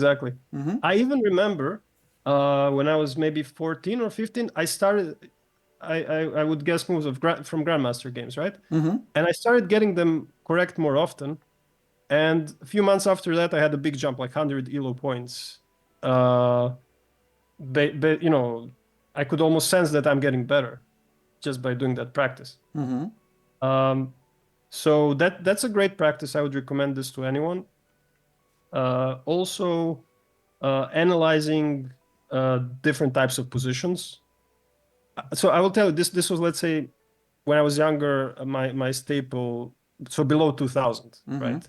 I even remember when I was maybe 14 or 15, I would guess moves from grandmaster games, right? And I started getting them correct more often. And a few months after that, I had a big jump, like 100 elo points. But I could almost sense that I'm getting better just by doing that practice. So that's a great practice. I would recommend this to anyone. Also, analyzing different types of positions. So I will tell you, this was, let's say, when I was younger, my staple, so below 2000, right?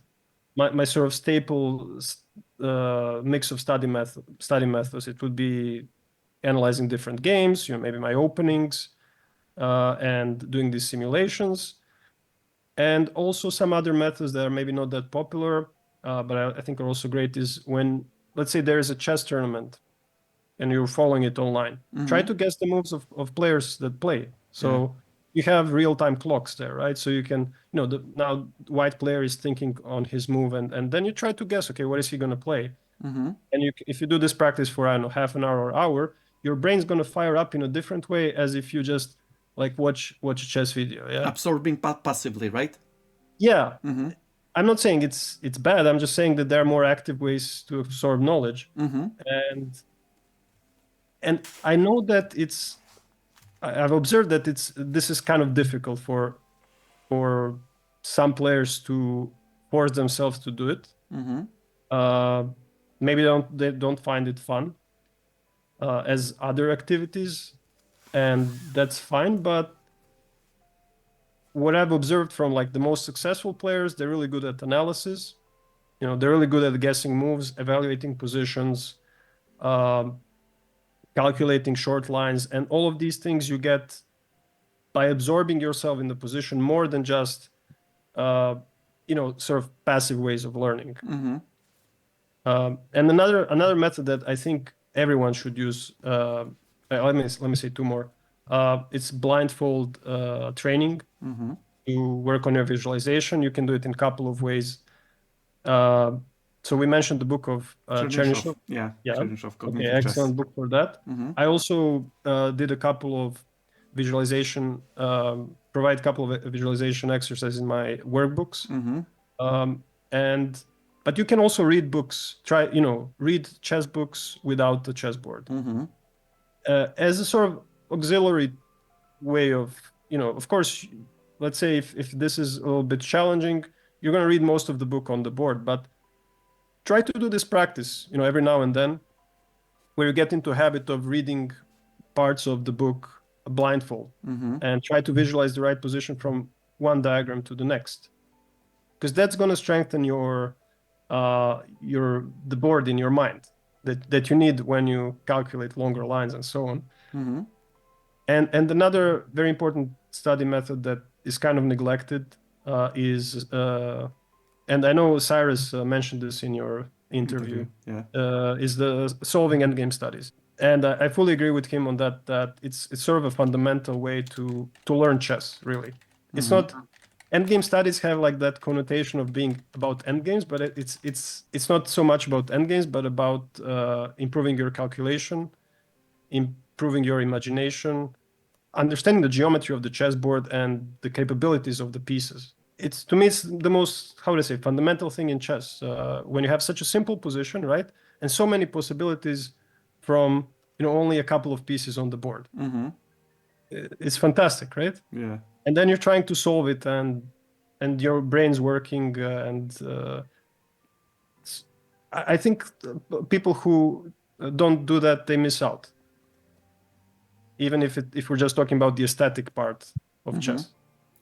My sort of staple mix of study methods, it would be analyzing different games, maybe my openings, and doing these simulations, and also some other methods that are maybe not that popular, but I think are also great, is when, let's say, there is a chess tournament and you're following it online, try to guess the moves of players that play. So you have real-time clocks there, right? So you can, now white player is thinking on his move, and then you try to guess, okay, what is he going to play? And if you do this practice for, I don't know, half an hour or hour, your brain's going to fire up in a different way as if you just like watch a chess video. Yeah, absorbing passively, right? Yeah. I'm not saying it's bad. I'm just saying that there are more active ways to absorb knowledge. And I know that I've observed that this is kind of difficult for some players to force themselves to do it. Maybe they don't find it fun as other activities, and that's fine. But what I've observed from like the most successful players, they're really good at analysis. They're really good at guessing moves, evaluating positions, calculating short lines, and all of these things you get by absorbing yourself in the position more than just sort of passive ways of learning. And another method that I think everyone should use, let me say two more. It's blindfold training to work on your visualization. You can do it in a couple of ways. So we mentioned the book of Chernyshov. Yeah, Yeah. Chernyshov, Okay, Cognitive Chess. excellent book for that. I also did a couple of visualization, provide a couple of visualization exercises in my workbooks. But you can also read books. Try, read chess books without the chessboard as a sort of auxiliary way of, of course, let's say if this is a little bit challenging, you're going to read most of the book on the board, but try to do this practice, every now and then, where you get into a habit of reading parts of the book blindfold and try to visualize the right position from one diagram to the next, because that's going to strengthen the board in your mind that you need when you calculate longer lines and so on. And another very important study method that is kind of neglected is, and I know Cyrus mentioned this in your interview, is the solving endgame studies. And I fully agree with him on that it's sort of a fundamental way to learn chess, really. It's not, endgame studies have like that connotation of being about endgames, but it's not so much about endgames, but about improving your calculation, improving your imagination, understanding the geometry of the chessboard and the capabilities of the pieces. To me, it's the most, how to say, fundamental thing in chess. When you have such a simple position, right, and so many possibilities from only a couple of pieces on the board, it's fantastic, right? Yeah. And then you're trying to solve it, and your brain's working, I think people who don't do that, they miss out. Even if we're just talking about the aesthetic part of chess.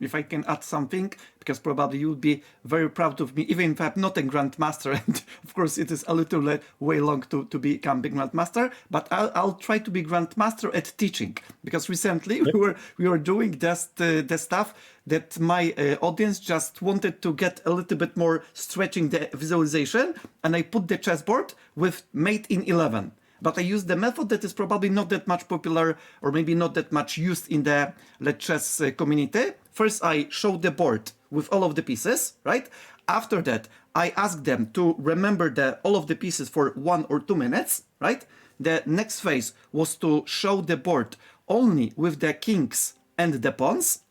If I can add something, because probably you'll be very proud of me, even if I'm not a grandmaster, and of course it is a little way long to become big grandmaster, but I'll try to be grandmaster at teaching, because recently we were doing the stuff that my audience just wanted to get a little bit more stretching the visualization, and I put the chessboard with mate in 11. But I use the method that is probably not that much popular, or maybe not that much used in the chess community. First, I show the board with all of the pieces, right? After that, I ask them to remember all of the pieces for 1 or 2 minutes, right? The next phase was to show the board only with the kings and the pawns.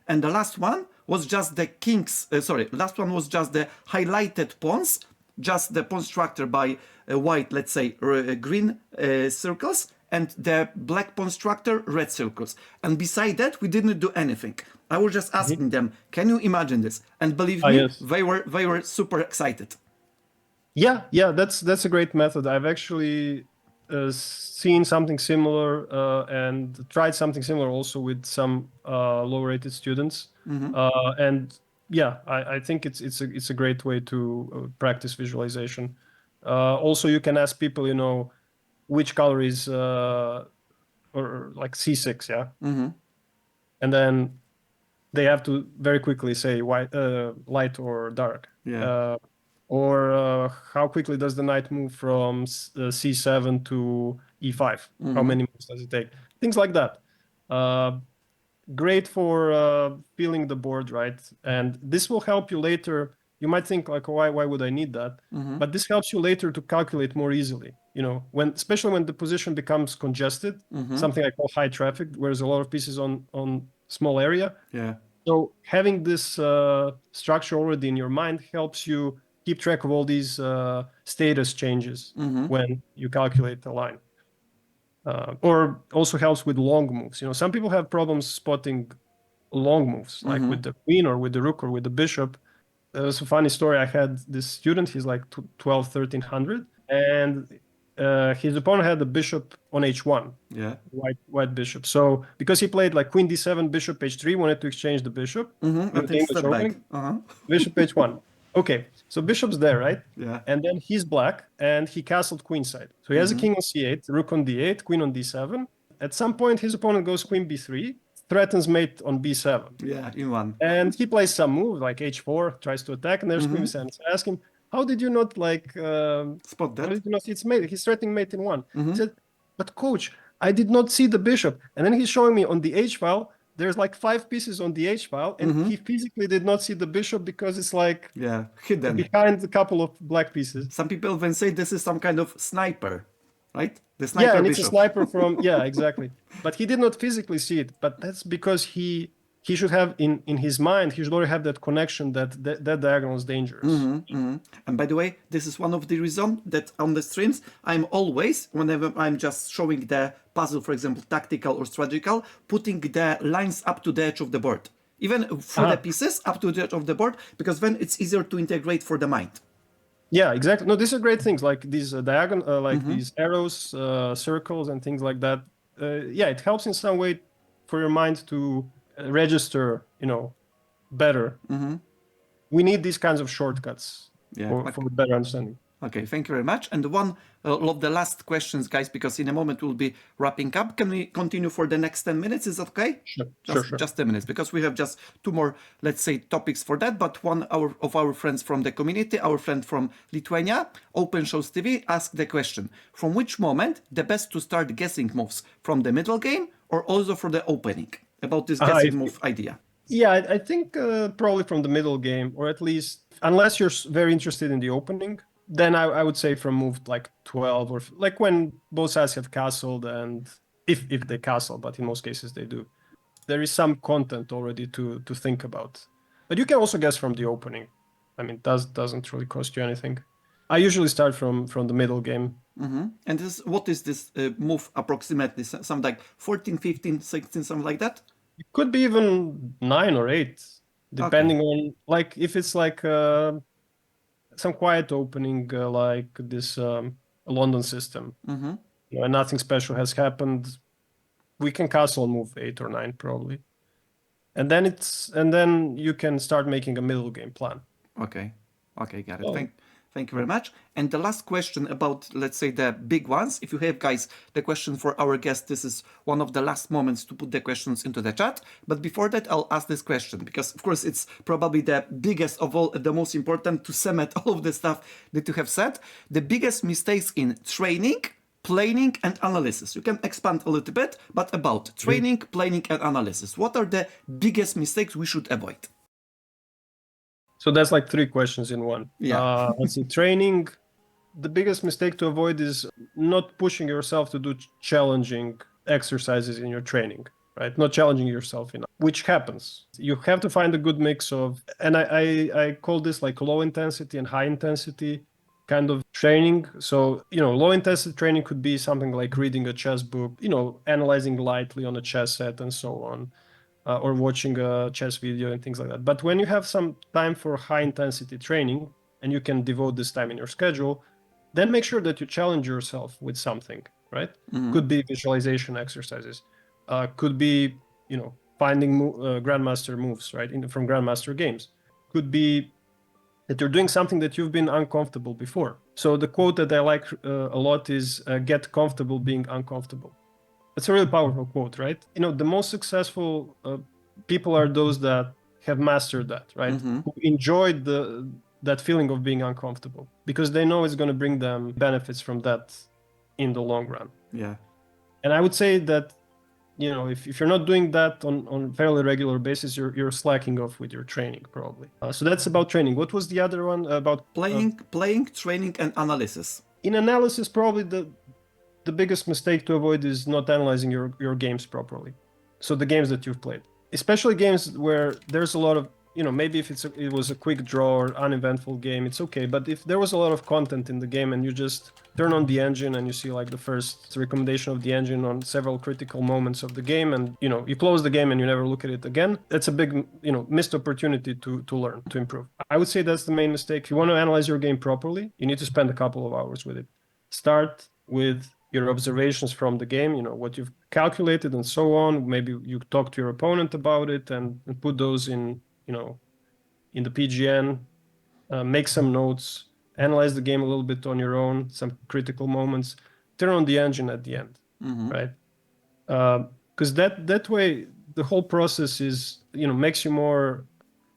And the last one was just the last one was just the highlighted pawns, just the pawn structure by white, let's say, green circles, and the black pawn structure, red circles. And beside that, we didn't do anything. I was just asking them, can you imagine this? And believe me, yes. they were super excited. Yeah, that's a great method. I've actually seen something similar and tried something similar also with some low-rated students. And yeah, I think it's a great way to practice visualization. Also, you can ask people, which color is or like C6, yeah, and then they have to very quickly say white, light or dark. Yeah. Or how quickly does the knight move from C7 to E5? How many moves does it take? Things like that. Great for feeling the board, right? And this will help you later. You might think like, why would I need that? But this helps you later to calculate more easily. Especially when the position becomes congested, something I call high traffic, where there's a lot of pieces on small area. Yeah. So having this structure already in your mind helps you keep track of all these status changes when you calculate the line. Or also helps with long moves. Some people have problems spotting long moves, like with the queen or with the rook or with the bishop. There's a funny story. I had this student, he's like 12, 1300, and his opponent had the bishop on h1, white bishop. So because he played like queen d7, bishop h3, wanted to exchange the bishop. Bishop h1. Okay, so bishop's there, right? Yeah. And then he's black, and he castled queenside. So he has a king on c8, rook on d8, queen on d7. At some point, his opponent goes queen b3, threatens mate on b7. Yeah, in one. And he plays some move like h4, tries to attack, and there's queen b7. So I ask him, how did you not spot that? How did you not see it's mate? He's threatening mate in one. He said, but coach, I did not see the bishop. And then he's showing me on the h file there's like 5 pieces on the H file, and he physically did not see the bishop because it's like hidden behind a couple of black pieces. Some people even say this is some kind of sniper, right? The Yeah, sniper and bishop. it's a sniper from exactly. But he did not physically see it. But that's because he should have in his mind, he should already have that connection that that diagonal is dangerous. And by the way, this is one of the reasons that on the streams I'm always, whenever I'm just showing the puzzle, for example, tactical or strategical, putting the lines up to the edge of the board, even through the pieces up to the edge of the board, because then it's easier to integrate for the mind. Yeah, exactly. No, these are great things, like these diagonal, like these arrows, circles, and things like that. Yeah, it helps in some way for your mind to register, better. We need these kinds of shortcuts for better understanding. Okay, thank you very much. And one of the last questions, guys, because in a moment we'll be wrapping up. Can we continue for the next 10 minutes? Is that okay? Sure. Just 10 minutes, because we have just 2 more, let's say, topics for that. But one of our friends from the community, our friend from Lithuania, Open Shows TV, asked the question, from which moment the best to start guessing moves? From the middle game or also for the opening? About this guessing move idea. Yeah, I think probably from the middle game, or at least, unless you're very interested in the opening, then I would say from move like 12, or like when both sides have castled, and if they castle, but in most cases they do. There is some content already to think about. But you can also guess from the opening. I mean, doesn't really cost you anything. I usually start from the middle game. And what is this move approximately? Something like 14, 15, 16, something like that? It could be even 9 or 8, depending on, like, if it's like some quiet opening, like this London system, and nothing special has happened, we can castle and move 8 or 9 probably, and then you can start making a middle game plan. Okay, got it. Thank you very much. And the last question about, let's say, the big ones. If you have, guys, the question for our guest, this is one of the last moments to put the questions into the chat. But before that, I'll ask this question, because, of course, it's probably the biggest of all, the most important to cement all of the stuff that you have said. The biggest mistakes in training, planning, and analysis. You can expand a little bit, but about training, planning, and analysis. What are the biggest mistakes we should avoid? So that's like 3 questions in one. Yeah. Let's see, training. The biggest mistake to avoid is not pushing yourself to do challenging exercises in your training, right? Not challenging yourself enough, which happens. You have to find a good mix of, and I call this like low intensity and high intensity kind of training. So, low intensity training could be something like reading a chess book, analyzing lightly on a chess set and so on. Or watching a chess video and things like that. But when you have some time for high intensity training and you can devote this time in your schedule, then make sure that you challenge yourself with something, right? Could be visualization exercises, could be, finding grandmaster moves, right, from grandmaster games. Could be that you're doing something that you've been uncomfortable before. So the quote that I like a lot is, get comfortable being uncomfortable. It's a really powerful quote, right? The most successful people are those that have mastered that, right? Who enjoyed that feeling of being uncomfortable, because they know it's going to bring them benefits from that in the long run. Yeah. And I would say that, if you're not doing that on fairly regular basis, you're slacking off with your training probably. So that's about training. What was the other one about? Playing, training, and analysis. In analysis, probably the biggest mistake to avoid is not analyzing your games properly. So the games that you've played, especially games where there's a lot of, maybe if it was a quick draw or uneventful game, it's okay. But if there was a lot of content in the game and you just turn on the engine and you see like the first recommendation of the engine on several critical moments of the game, and you close the game and you never look at it again, that's a big missed opportunity to learn, to improve. I would say that's the main mistake. If you want to analyze your game properly, you need to spend a couple of hours with it. Start with your observations from the game, what you've calculated and so on. Maybe you talk to your opponent about it and put those in the PGN, make some notes, analyze the game a little bit on your own, some critical moments, turn on the engine at the end, right? Because that way, the whole process is, makes you more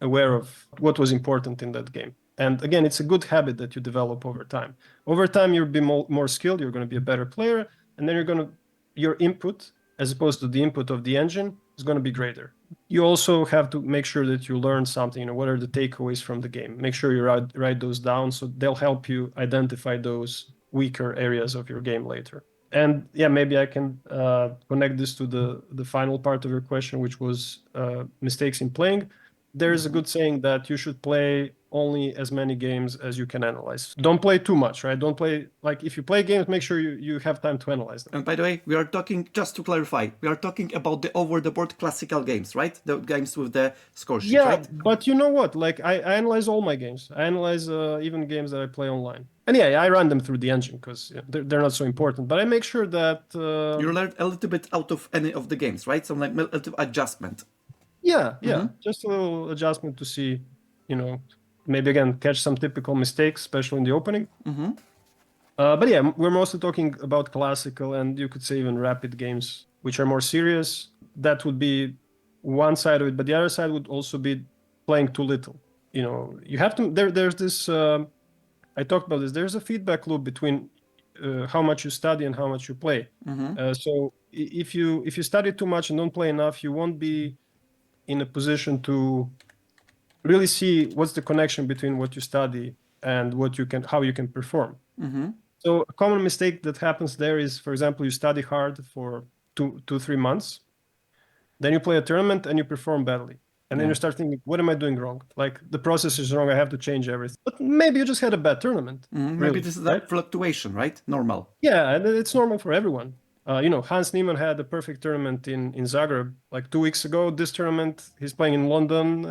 aware of what was important in that game. And again, it's a good habit that you develop over time. Over time, you'll be more skilled, you're going to be a better player, and then your input, as opposed to the input of the engine, is going to be greater. You also have to make sure that you learn something. What are the takeaways from the game? Make sure you write those down, so they'll help you identify those weaker areas of your game later. And yeah, maybe I can connect this to the final part of your question, which was mistakes in playing. There's a good saying that you should play only as many games as you can analyze. Don't play too much, right? Don't play, like, if you play games, make sure you have time to analyze them. And by the way, we are talking, just to clarify, we are talking about the over-the-board classical games, right? The games with the score sheet, Yeah, right? but you know what? Like, I analyze all my games. I analyze even games that I play online. And yeah, I run them through the engine because they're not so important. But I make sure that... You learned a little bit out of any of the games, right? Some like a little adjustment. Yeah, just a little adjustment to see, maybe again, catch some typical mistakes, especially in the opening. But yeah, we're mostly talking about classical and you could say even rapid games, which are more serious. That would be one side of it, but the other side would also be playing too little. You have to, there's this, I talked about this, there's a feedback loop between how much you study and how much you play. So if you study too much and don't play enough, you won't be in a position to really see what's the connection between what you study and how you can perform. So a common mistake that happens there is, for example, you study hard for 3 months, then you play a tournament and you perform badly. And then you start thinking, what am I doing wrong? Like, the process is wrong, I have to change everything. But maybe you just had a bad tournament. Maybe this is that fluctuation, right? Normal. Yeah, and it's normal for everyone. Hans Niemann had a perfect tournament in Zagreb like 2 weeks ago. This tournament, he's playing in London.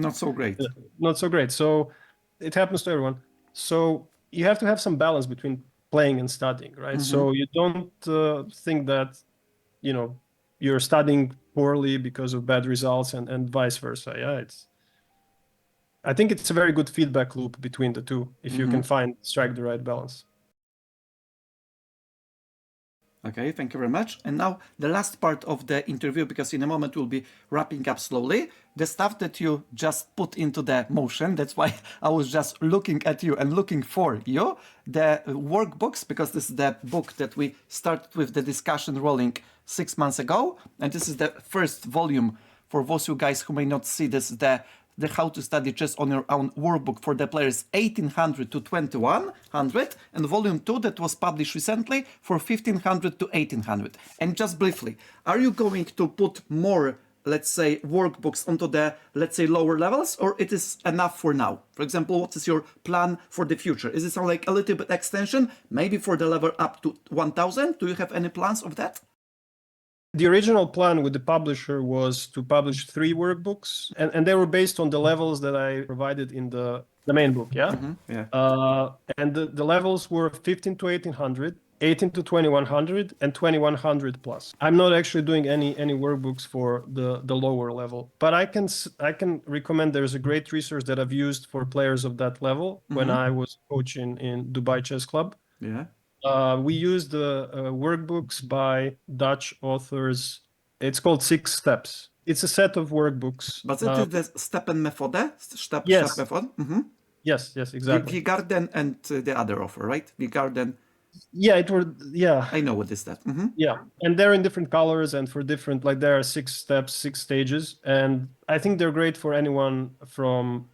Not so great. Not so great. So it happens to everyone. So you have to have some balance between playing and studying, right? So you don't think that, you're studying poorly because of bad results and vice versa. Yeah, I think it's a very good feedback loop between the two if you can strike the right balance. Okay, thank you very much. And now the last part of the interview, because in a moment we'll be wrapping up slowly. The stuff that you just put into the motion, that's why I was just looking at you and looking for you. The workbooks, because this is the book that we started with the discussion rolling 6 months ago. And this is the first volume for those you guys who may not see this, the How to Study Chess on Your Own workbook for the players 1800 to 2100, and volume 2 that was published recently for 1500 to 1800. And just briefly, are you going to put more, let's say, workbooks onto the, let's say, lower levels, or it is enough for now? For example, what is your plan for the future? Is it like a little bit extension, maybe for the level up to 1000? Do you have any plans of that? The original plan with the publisher was to publish 3 workbooks, and they were based on the levels that I provided in the main book, yeah? And the levels were 15 to 1800, 18 to 2100, and 2100 plus. I'm not actually doing any workbooks for the lower level, but I can recommend there's a great resource that I've used for players of that level when I was coaching in Dubai Chess Club. Yeah. We used the workbooks by Dutch authors. It's called 6 Steps. It's a set of workbooks. But it is the Steppen method? Step method? Yes, exactly. Vigarden and the other author, right? Vigarden. Yeah. I know what is that. Yeah, and they're in different colors and for different, like there are 6 steps, 6 stages. And I think they're great for anyone from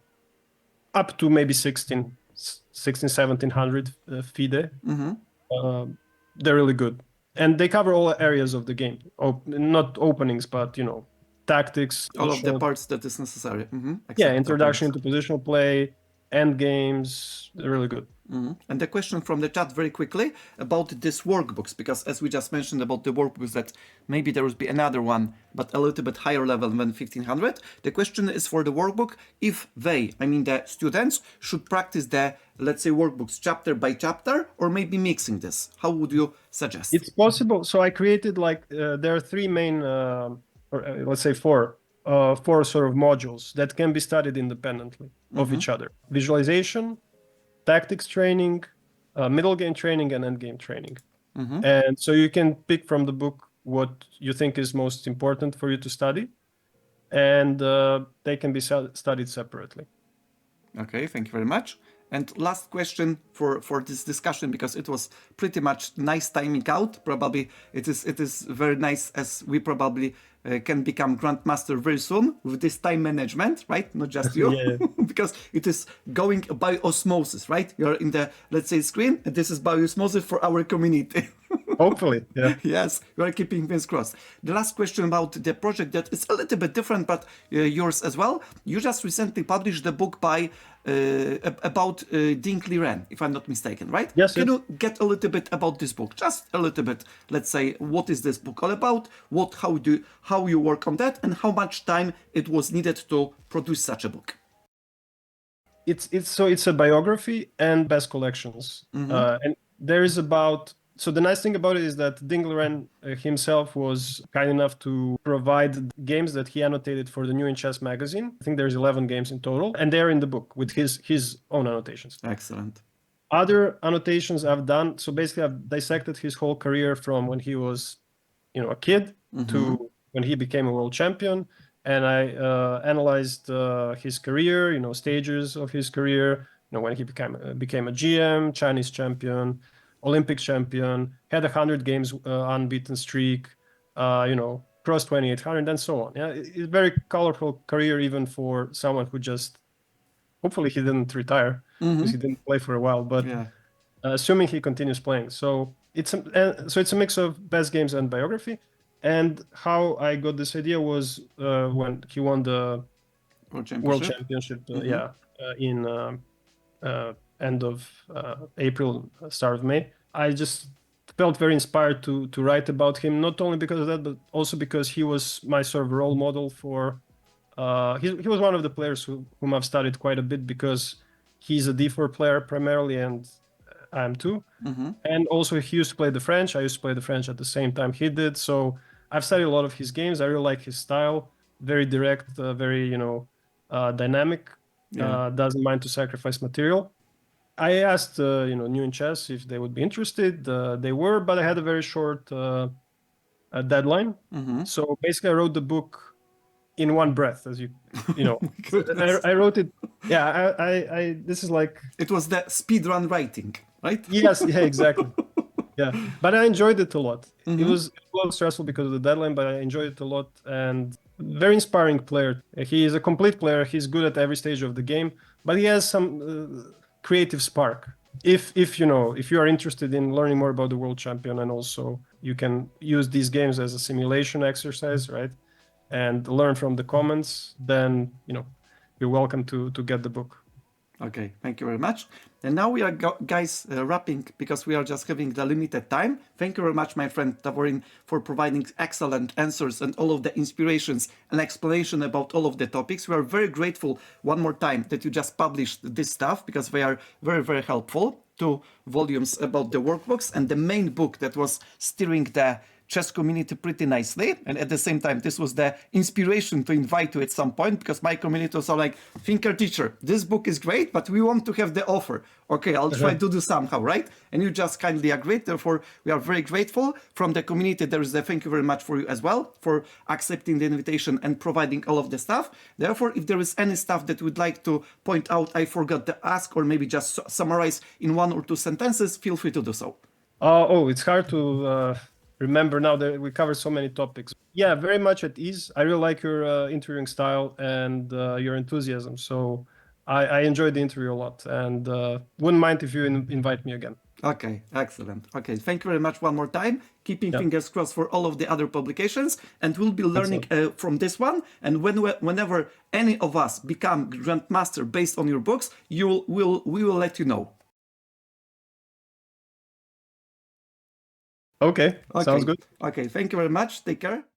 up to maybe 1700 FIDE. They're really good, and they cover all areas of the game. Not openings, but tactics, all of the parts that is necessary. Yeah, introduction to positional play, end games. They're really good. And the question from the chat very quickly about these workbooks, because as we just mentioned about the workbooks, that maybe there would be another one, but a little bit higher level than 1500. The question is for the workbook, if the students, should practice the, let's say, workbooks chapter by chapter, or maybe mixing this. How would you suggest? It's possible. So I created there are 3 main, or let's say 4 sort of modules that can be studied independently of each other. Visualization, tactics training, middle game training, and end game training. And so you can pick from the book what you think is most important for you to study, and they can be studied separately. Okay, thank you very much. And last question for this discussion, because it was pretty much nice timing out. Probably it is very nice, as we probably can become grandmaster very soon with this time management, right? Not just you, Yeah. because it is going by osmosis, right? You're in the, let's say, screen, and this is by osmosis for our community. Hopefully, yeah. Yes, we are keeping things crossed. The last question about the project that is a little bit different, but yours as well. You just recently published the book by about Ding Liren, if I'm not mistaken, right? Yes, Can yes. you get a little bit about this book? Just a little bit. Let's say, what is this book all about? How you work on that, and how much time it was needed to produce such a book? It's a biography and best collections. And there is about so the nice thing about it is that Ding Liren himself was kind enough to provide games that he annotated for the New in Chess magazine. I think there's 11 games in total, and they're in the book with his own annotations. Excellent. Other annotations I've done, so basically I've dissected his whole career from when he was, a kid to when he became a world champion, and I analyzed his career, stages of his career, when he became a GM, Chinese champion, Olympic champion, had 100 games unbeaten streak, crossed 2800 and so on. Yeah, it's a very colorful career even for someone who just hopefully he didn't retire because he didn't play for a while, but Yeah. assuming he continues playing. So it's a mix of best games and biography. And how I got this idea was when he won the World Championship, in end of April, start of May. I just felt very inspired to write about him, not only because of that, but also because he was my sort of role model for. He was one of the players whom I've studied quite a bit because he's a D4 player primarily, and I am too. And also he used to play the French. I used to play the French at the same time he did. So I've studied a lot of his games. I really like his style. Very direct, very dynamic. Doesn't mind to sacrifice material. I asked New in Chess if they would be interested. They were, but I had a very short deadline. So basically, I wrote the book in one breath, as you know. I wrote it. Yeah, I this is like it was the speedrun writing, right? Yes, yeah, exactly. Yeah, but I enjoyed it a lot. It was a little stressful because of the deadline, but I enjoyed it a lot, and very inspiring player. He is a complete player. He's good at every stage of the game, but he has some creative spark. If you are interested in learning more about the world champion, and also you can use these games as a simulation exercise, right? And learn from the comments, then you're welcome to get the book. Okay, thank you very much. And now we are, guys, wrapping because we are just having the limited time. Thank you very much, my friend Davorin, for providing excellent answers and all of the inspirations and explanation about all of the topics. We are very grateful one more time that you just published this stuff because they are very, very helpful. 2 volumes about the workbooks and the main book that was steering the chess community pretty nicely, and at the same time this was the inspiration to invite you at some point because my community was all like, Thinker teacher, this book is great, but we want to have the offer. Okay, I'll try to do somehow, right? And you just kindly agreed. Therefore we are very grateful from the community. There is a thank you very much for you as well for accepting the invitation and providing all of the stuff. Therefore, if there is any stuff that we'd like to point out I forgot to ask, or maybe just summarize in 1 or 2 sentences, feel free to do so. It's hard to remember now that we covered so many topics. Yeah, very much at ease. I really like your interviewing style and your enthusiasm. So I enjoyed the interview a lot, and wouldn't mind if you invite me again. Okay, excellent. Okay, thank you very much one more time. Keeping fingers crossed for all of the other publications, and we'll be learning from this one. And whenever any of us become grandmaster based on your books, we will let you know. Okay, sounds good. Okay, thank you very much. Take care.